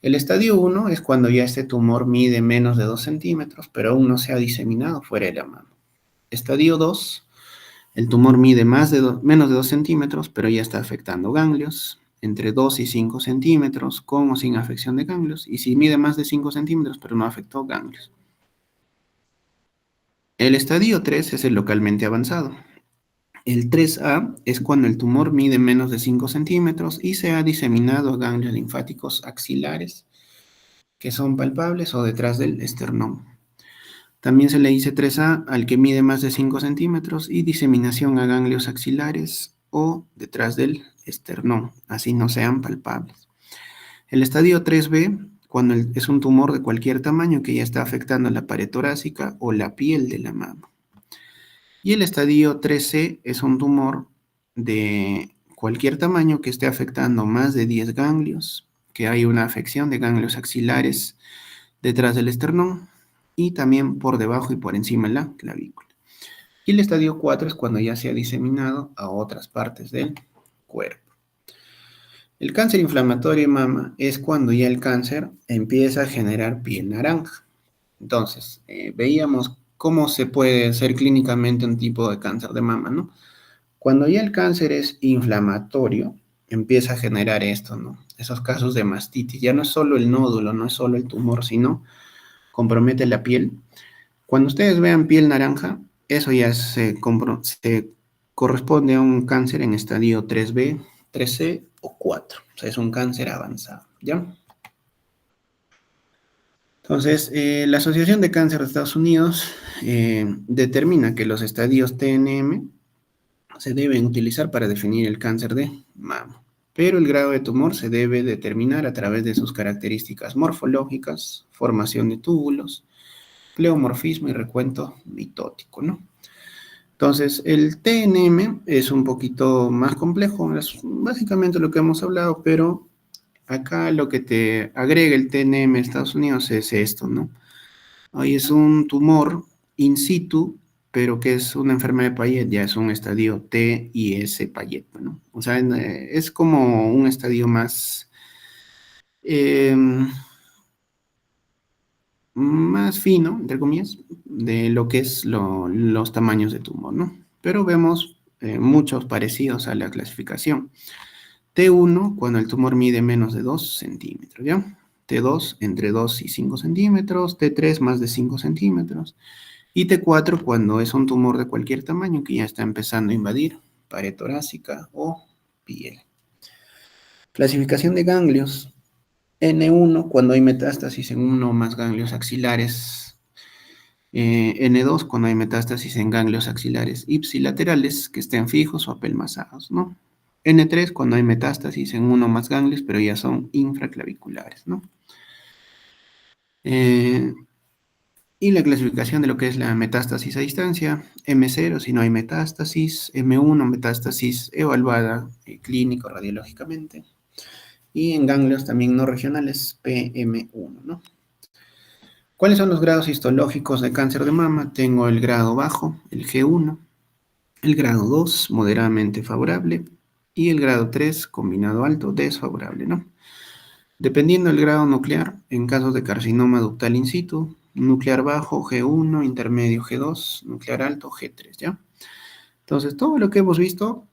[SPEAKER 1] El estadio 1 es cuando ya este tumor mide menos de 2 centímetros, pero aún no se ha diseminado fuera de la mama. Estadio 2, el tumor mide menos de 2 centímetros, pero ya está afectando ganglios, entre 2 y 5 centímetros, con o sin afección de ganglios, y si mide más de 5 centímetros, pero no afectó ganglios. El estadio 3 es el localmente avanzado. El 3A es cuando el tumor mide menos de 5 centímetros y se ha diseminado a ganglios linfáticos axilares que son palpables o detrás del esternón. También se le dice 3A al que mide más de 5 centímetros y diseminación a ganglios axilares o detrás del esternón, así no sean palpables. El estadio 3B, cuando es un tumor de cualquier tamaño que ya está afectando la pared torácica o la piel de la mama. Y el estadio 3C es un tumor de cualquier tamaño que esté afectando más de 10 ganglios, que hay una afección de ganglios axilares detrás del esternón y también por debajo y por encima de la clavícula. Y el estadio 4 es cuando ya se ha diseminado a otras partes del cuerpo. El cáncer inflamatorio de mama es cuando ya el cáncer empieza a generar piel naranja. Entonces, veíamos cómo se puede hacer clínicamente un tipo de cáncer de mama, ¿no? Cuando ya el cáncer es inflamatorio, empieza a generar esto, ¿no? Esos casos de mastitis. Ya no es solo el nódulo, no es solo el tumor, sino compromete la piel. Cuando ustedes vean piel naranja, eso ya se corresponde a un cáncer en estadio 3B, 3C o 4. O sea, es un cáncer avanzado, ¿ya? Entonces, la Asociación de Cáncer de Estados Unidos determina que los estadios TNM se deben utilizar para definir el cáncer de mama. Pero el grado de tumor se debe determinar a través de sus características morfológicas, formación de túbulos, pleomorfismo y recuento mitótico, ¿no? Entonces, el TNM es un poquito más complejo, es básicamente lo que hemos hablado, pero acá lo que te agrega el TNM en Estados Unidos es esto, ¿no? Ahí es un tumor in situ, pero que es una enfermedad de Payet, ya es un estadio T y S Payet, ¿no? O sea, es como un estadio más, eh, más fino, entre comillas, de lo que es los tamaños de tumor, ¿no? Pero vemos muchos parecidos a la clasificación. T1, cuando el tumor mide menos de 2 centímetros, ¿ya? T2, entre 2 y 5 centímetros. T3, más de 5 centímetros. Y T4, cuando es un tumor de cualquier tamaño que ya está empezando a invadir pared torácica o piel. Clasificación de ganglios. N1, cuando hay metástasis en uno o más ganglios axilares. N2, cuando hay metástasis en ganglios axilares ipsilaterales que estén fijos o apelmazados, ¿no? N3, cuando hay metástasis en uno o más ganglios, pero ya son infraclaviculares, ¿no? Y la clasificación de lo que es la metástasis a distancia, M0 si no hay metástasis, M1 metástasis evaluada clínico radiológicamente, y en ganglios también no regionales, PM1, ¿no? ¿Cuáles son los grados histológicos de cáncer de mama? Tengo el grado bajo, el G1, el grado 2, moderadamente favorable, y el grado 3, combinado alto, desfavorable, ¿no? Dependiendo del grado nuclear, en casos de carcinoma ductal in situ, nuclear bajo, G1, intermedio, G2, nuclear alto, G3, ¿ya? Entonces, todo lo que hemos visto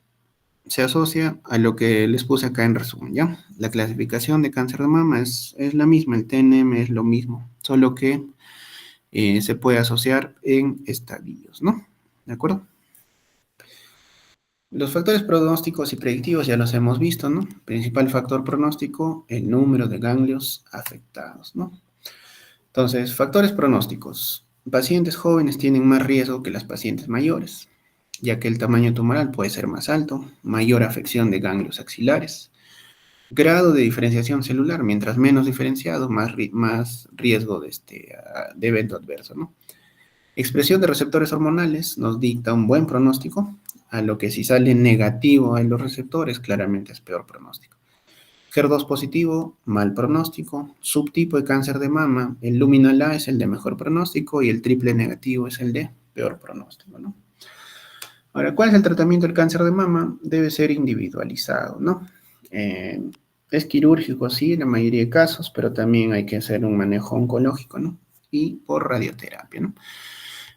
[SPEAKER 1] se asocia a lo que les puse acá en resumen, ¿ya? La clasificación de cáncer de mama es la misma, el TNM es lo mismo, solo que se puede asociar en estadios, ¿no? ¿De acuerdo? Los factores pronósticos y predictivos ya los hemos visto, ¿no? Principal factor pronóstico, el número de ganglios afectados, ¿no? Entonces, factores pronósticos. Pacientes jóvenes tienen más riesgo que las pacientes mayores, ya que el tamaño tumoral puede ser más alto, mayor afección de ganglios axilares, grado de diferenciación celular, mientras menos diferenciado, más riesgo de evento adverso, ¿no? Expresión de receptores hormonales nos dicta un buen pronóstico, a lo que si sale negativo en los receptores, claramente es peor pronóstico. HER2 positivo, mal pronóstico. Subtipo de cáncer de mama, el luminal A es el de mejor pronóstico y el triple negativo es el de peor pronóstico, ¿no? Ahora, ¿cuál es el tratamiento del cáncer de mama? Debe ser individualizado, ¿no? Es quirúrgico, sí, en la mayoría de casos, pero también hay que hacer un manejo oncológico, ¿no? Y por radioterapia, ¿no?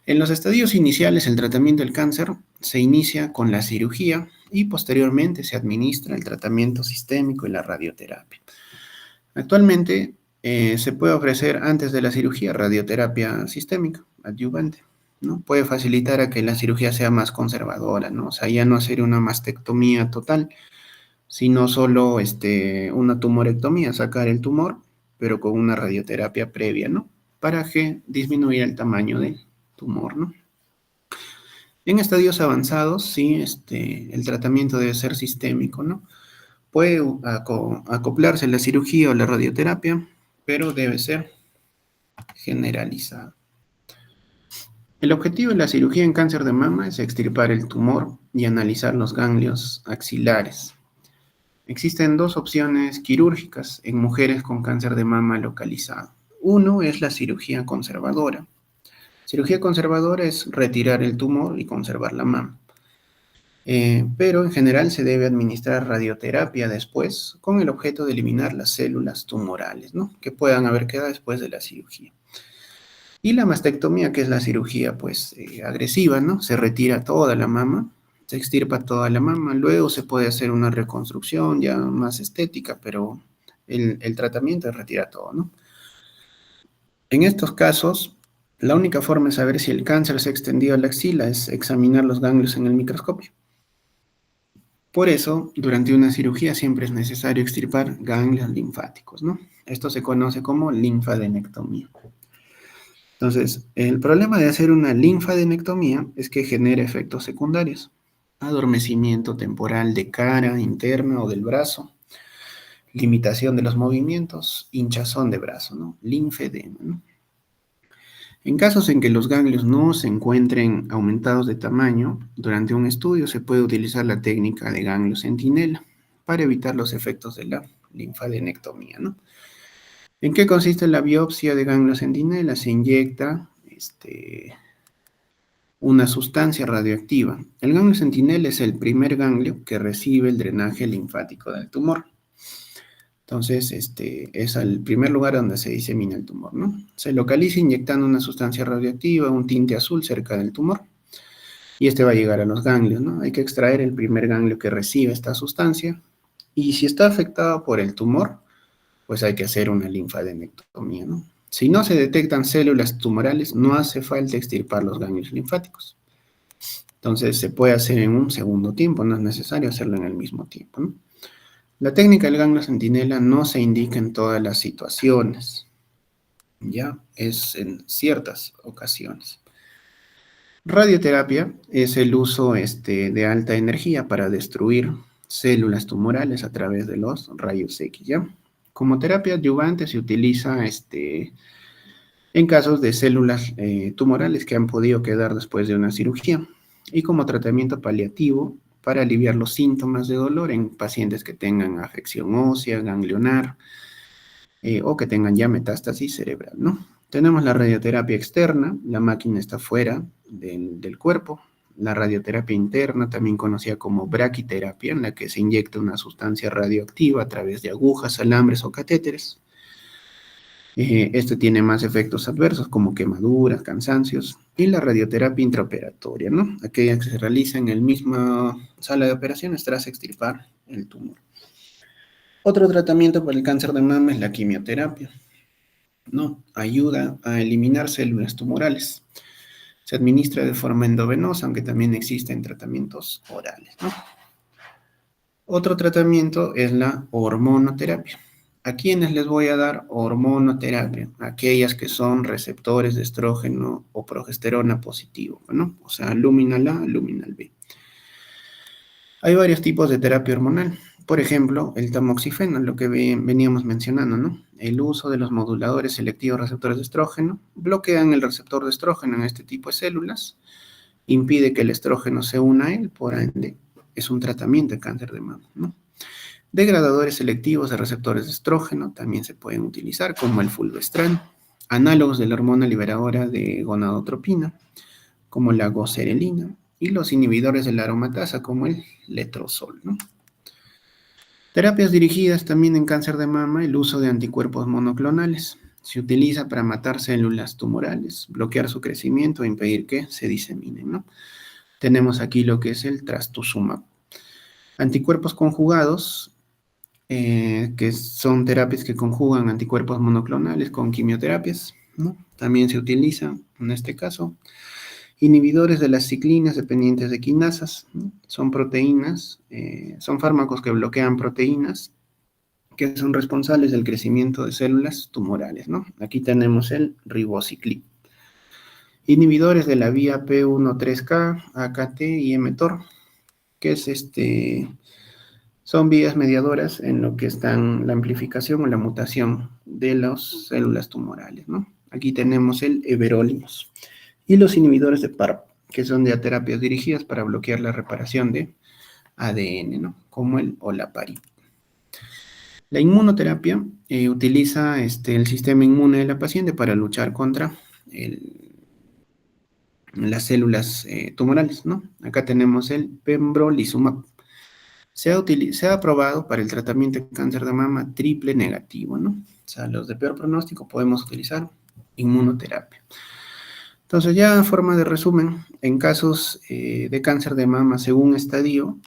[SPEAKER 1] En los estadios iniciales, el tratamiento del cáncer se inicia con la cirugía y posteriormente se administra el tratamiento sistémico y la radioterapia. Actualmente se puede ofrecer antes de la cirugía radioterapia sistémica, adyuvante, ¿no? Puede facilitar a que la cirugía sea más conservadora, ¿no? O sea, ya no hacer una mastectomía total, sino solo una tumorectomía, sacar el tumor, pero con una radioterapia previa, ¿no? Para que disminuya el tamaño del tumor, ¿no? En estadios avanzados, sí, el tratamiento debe ser sistémico, ¿no? Puede acoplarse la cirugía o la radioterapia, pero debe ser generalizado. El objetivo de la cirugía en cáncer de mama es extirpar el tumor y analizar los ganglios axilares. Existen dos opciones quirúrgicas en mujeres con cáncer de mama localizado. Uno es la cirugía conservadora. Cirugía conservadora es retirar el tumor y conservar la mama. Pero en general se debe administrar radioterapia después con el objeto de eliminar las células tumorales, ¿no? Que puedan haber quedado después de la cirugía. Y la mastectomía, que es la cirugía pues agresiva, ¿no? Se retira toda la mama, se extirpa toda la mama, luego se puede hacer una reconstrucción ya más estética, pero el tratamiento es retirar todo, ¿no? En estos casos, la única forma de saber si el cáncer se ha extendido a la axila es examinar los ganglios en el microscopio. Por eso, durante una cirugía siempre es necesario extirpar ganglios linfáticos, ¿no? Esto se conoce como linfadenectomía. Entonces, el problema de hacer una linfadenectomía es que genera efectos secundarios. adormecimiento temporal de cara, interna o del brazo, limitación de los movimientos, hinchazón de brazo, ¿no? Linfedema, ¿no? En casos en que los ganglios no se encuentren aumentados de tamaño, durante un estudio se puede utilizar la técnica de ganglio centinela para evitar los efectos de la linfadenectomía, ¿no? ¿En qué consiste la biopsia de ganglio centinela? Se inyecta una sustancia radioactiva. El ganglio centinela es el primer ganglio que recibe el drenaje linfático del tumor. Entonces, es el primer lugar donde se disemina el tumor, ¿no? Se localiza inyectando una sustancia radioactiva, un tinte azul cerca del tumor, y va a llegar a los ganglios, ¿no? Hay que extraer el primer ganglio que recibe esta sustancia, y si está afectado por el tumor, pues hay que hacer una linfadenectomía, ¿no? Si no se detectan células tumorales, no hace falta extirpar los ganglios linfáticos. Entonces, se puede hacer en un segundo tiempo, no es necesario hacerlo en el mismo tiempo, ¿no? La técnica del ganglio centinela no se indica en todas las situaciones, ya es en ciertas ocasiones. Radioterapia es el uso de alta energía para destruir células tumorales a través de los rayos X, ¿ya? Como terapia adyuvante se utiliza en casos de células tumorales que han podido quedar después de una cirugía y como tratamiento paliativo para aliviar los síntomas de dolor en pacientes que tengan afección ósea, ganglionar o que tengan ya metástasis cerebral, ¿no? Tenemos la radioterapia externa, la máquina está fuera del cuerpo. La radioterapia interna, también conocida como braquiterapia, en la que se inyecta una sustancia radioactiva a través de agujas, alambres o catéteres. Tiene más efectos adversos como quemaduras, cansancios, y la radioterapia intraoperatoria, ¿no? Aquella que se realiza en el misma sala de operaciones tras extirpar el tumor. Otro tratamiento para el cáncer de mama es la quimioterapia, ¿no? Ayuda a eliminar células tumorales. Se administra de forma endovenosa, aunque también existen tratamientos orales, ¿no? Otro tratamiento es la hormonoterapia. ¿A quiénes les voy a dar hormonoterapia? Aquellas que son receptores de estrógeno o progesterona positivo, ¿no? O sea, luminal A, luminal B. Hay varios tipos de terapia hormonal. Por ejemplo, el tamoxifeno, lo que veníamos mencionando, ¿no? El uso de los moduladores selectivos receptores de estrógeno bloquean el receptor de estrógeno en este tipo de células, impide que el estrógeno se una a él, por ende, es un tratamiento de cáncer de mama, ¿no? Degradadores selectivos de receptores de estrógeno también se pueden utilizar, como el fulvestrán, análogos de la hormona liberadora de gonadotropina, como la goserelina, y los inhibidores de la aromatasa, como el letrozol, ¿no? Terapias dirigidas también en cáncer de mama, el uso de anticuerpos monoclonales. Se utiliza para matar células tumorales, bloquear su crecimiento e impedir que se diseminen, ¿no? Tenemos aquí lo que es el trastuzumab. Anticuerpos conjugados, que son terapias que conjugan anticuerpos monoclonales con quimioterapias, ¿no? También se utiliza en este caso. Inhibidores de las ciclinas dependientes de quinasas, ¿no? Son proteínas, son fármacos que bloquean proteínas que son responsables del crecimiento de células tumorales, ¿no? Aquí tenemos el ribociclib. Inhibidores de la vía P13K, AKT y mTOR, que son vías mediadoras en lo que están la amplificación o la mutación de las células tumorales, ¿no? Aquí tenemos el everolimus. Y los inhibidores de PARP, que son de terapias dirigidas para bloquear la reparación de ADN, ¿no? Como el olaparib. La inmunoterapia utiliza el sistema inmune de la paciente para luchar contra las células tumorales, ¿no? Acá tenemos el pembrolizumab. Se ha aprobado para el tratamiento de cáncer de mama triple negativo, ¿no? O sea, los de peor pronóstico podemos utilizar inmunoterapia. Entonces, ya en forma de resumen, en casos de cáncer de mama según estadio,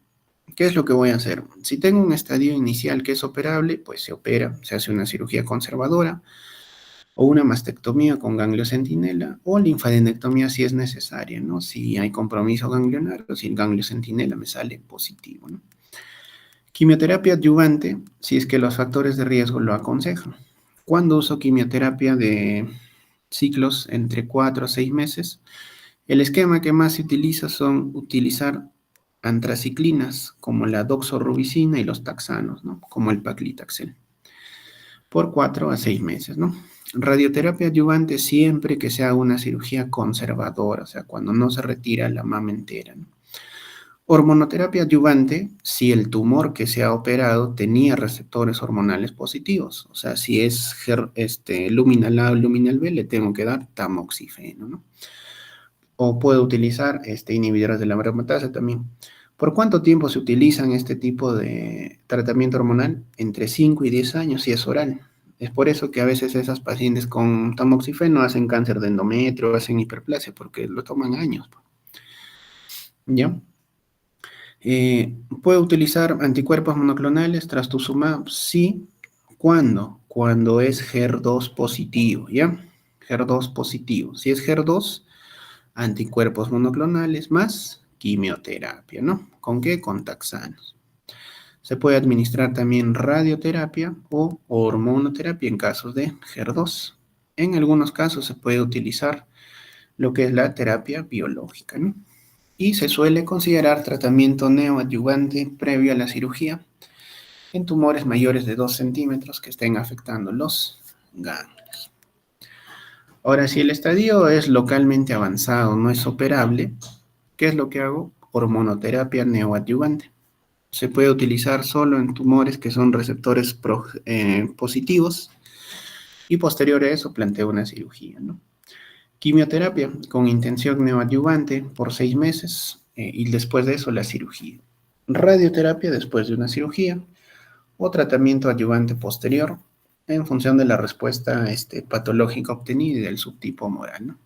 [SPEAKER 1] ¿qué es lo que voy a hacer? Si tengo un estadio inicial que es operable, pues se opera, se hace una cirugía conservadora o una mastectomía con ganglio centinela o linfadenectomía si es necesaria, ¿no? Si hay compromiso ganglionar si el ganglio centinela me sale positivo, ¿no? Quimioterapia adyuvante, si es que los factores de riesgo lo aconsejan. ¿Cuándo uso quimioterapia de ciclos entre 4 a 6 meses? El esquema que más se utiliza son utilizar antraciclinas, como la doxorubicina y los taxanos, ¿no? Como el paclitaxel, por 4 a 6 meses, ¿no? Radioterapia adyuvante siempre que sea una cirugía conservadora, o sea, cuando no se retira la mama entera, ¿no? Hormonoterapia adyuvante si el tumor que se ha operado tenía receptores hormonales positivos, o sea, si es luminal A o luminal B, le tengo que dar tamoxifeno, ¿no? O puedo utilizar inhibidores de la aromatasa también. ¿Por cuánto tiempo se utilizan este tipo de tratamiento hormonal? Entre 5 y 10 años si es oral. Es por eso que a veces esas pacientes con tamoxifeno hacen cáncer de endometrio, hacen hiperplasia, porque lo toman años. ¿Ya? ¿Puedo utilizar anticuerpos monoclonales, trastuzumab? Sí. ¿Cuándo? Cuando es HER2 positivo, ¿ya? HER2 positivo. Si es HER2, anticuerpos monoclonales más quimioterapia, ¿no? ¿Con qué? Con taxanos. Se puede administrar también radioterapia o hormonoterapia en casos de HER2. En algunos casos se puede utilizar lo que es la terapia biológica, ¿no? Y se suele considerar tratamiento neoadyuvante previo a la cirugía en tumores mayores de 2 centímetros que estén afectando los ganglios. Ahora, si el estadio es localmente avanzado, no es operable, ¿qué es lo que hago? Hormonoterapia neoadyuvante. Se puede utilizar solo en tumores que son receptores positivos y posterior a eso planteo una cirugía, ¿no? Quimioterapia con intención neoadyuvante por 6 meses y después de eso la cirugía. Radioterapia después de una cirugía o tratamiento adyuvante posterior en función de la respuesta patológica obtenida y del subtipo humoral, ¿no?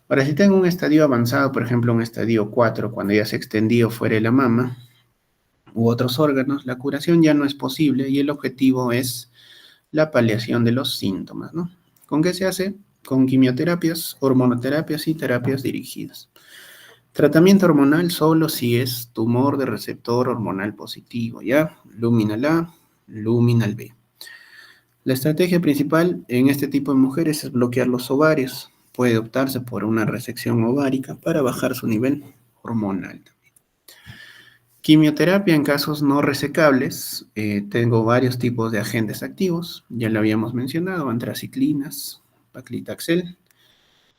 [SPEAKER 1] Ahora, si tengo un estadio avanzado, por ejemplo, un estadio 4, cuando ya se extendió fuera de la mama u otros órganos, la curación ya no es posible y el objetivo es la paliación de los síntomas, ¿no? ¿Con qué se hace? Con quimioterapias, hormonoterapias y terapias dirigidas. Tratamiento hormonal solo si es tumor de receptor hormonal positivo, ¿ya? Luminal A, luminal B. La estrategia principal en este tipo de mujeres es bloquear los ovarios. Puede optarse por una resección ovárica para bajar su nivel hormonal. Quimioterapia en casos no resecables. Tengo varios tipos de agentes activos. Ya lo habíamos mencionado, antraciclinas, paclitaxel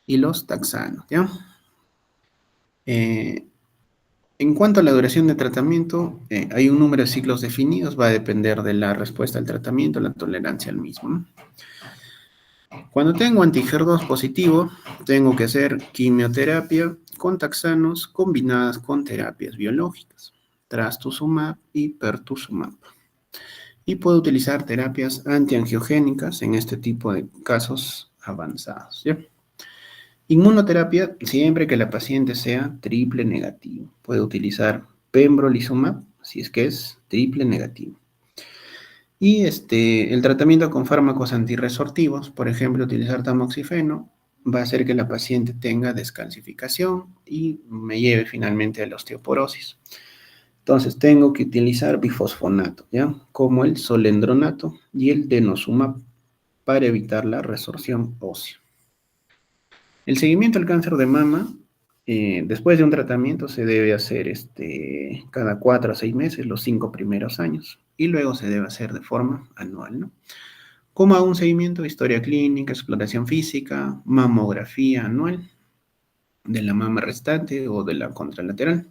[SPEAKER 1] y los taxanos, ¿ya? En cuanto a la duración de tratamiento, hay un número de ciclos definidos, va a depender de la respuesta al tratamiento, la tolerancia al mismo, ¿no? Cuando tengo anti-HER2 positivo, tengo que hacer quimioterapia con taxanos combinadas con terapias biológicas, trastuzumab y pertuzumab. Y puedo utilizar terapias antiangiogénicas en este tipo de casos avanzados, ¿ya? Inmunoterapia, siempre que la paciente sea triple negativo. Puede utilizar pembrolizumab, si es que es triple negativo. Y el tratamiento con fármacos antirresortivos, por ejemplo, utilizar tamoxifeno, va a hacer que la paciente tenga descalcificación y me lleve finalmente a la osteoporosis. Entonces, tengo que utilizar bifosfonato, ¿ya? Como el solendronato y el denosumab para evitar la resorción ósea. El seguimiento al cáncer de mama, después de un tratamiento, se debe hacer cada 4 a 6 meses, los 5 primeros años, y luego se debe hacer de forma anual, ¿no? Como hago un seguimiento, historia clínica, exploración física, mamografía anual de la mama restante o de la contralateral.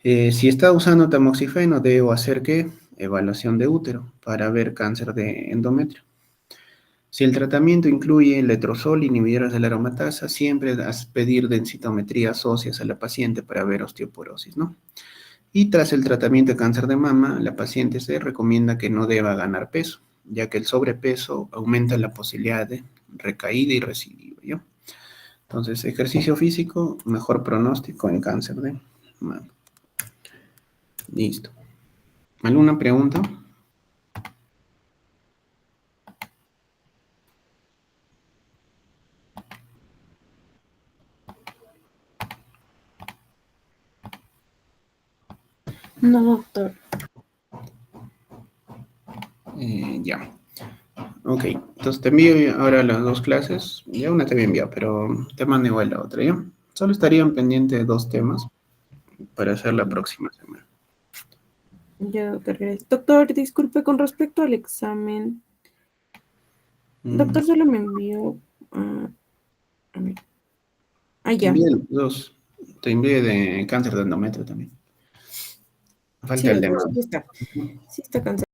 [SPEAKER 1] Si está usando tamoxifeno, debo hacer ¿qué? Evaluación de útero para ver cáncer de endometrio. Si el tratamiento incluye letrozol, inhibidores de la aromatasa, siempre pedir densitometrías óseas a la paciente para ver osteoporosis, ¿no? Y tras el tratamiento de cáncer de mama, la paciente se recomienda que no deba ganar peso, ya que el sobrepeso aumenta la posibilidad de recaída y recidiva, ¿ya? Entonces, ejercicio físico, mejor pronóstico en cáncer de mama. Listo. ¿Alguna pregunta?
[SPEAKER 2] No, doctor.
[SPEAKER 1] Ya. Ok, entonces te envío ahora las 2 clases. Ya una te había enviado, pero te mando igual la otra, ¿ya? Solo estarían pendientes de 2 temas. para hacer la próxima semana.
[SPEAKER 2] Ya, doctor, gracias. Doctor, disculpe, con respecto al examen, doctor solo me envió, a ver,
[SPEAKER 1] Te
[SPEAKER 2] ya,
[SPEAKER 1] envié los dos. Te envié de cáncer de endometrio también.
[SPEAKER 2] sí,
[SPEAKER 1] Falta el de
[SPEAKER 2] doctor,
[SPEAKER 1] mama.
[SPEAKER 2] sí está cancelado.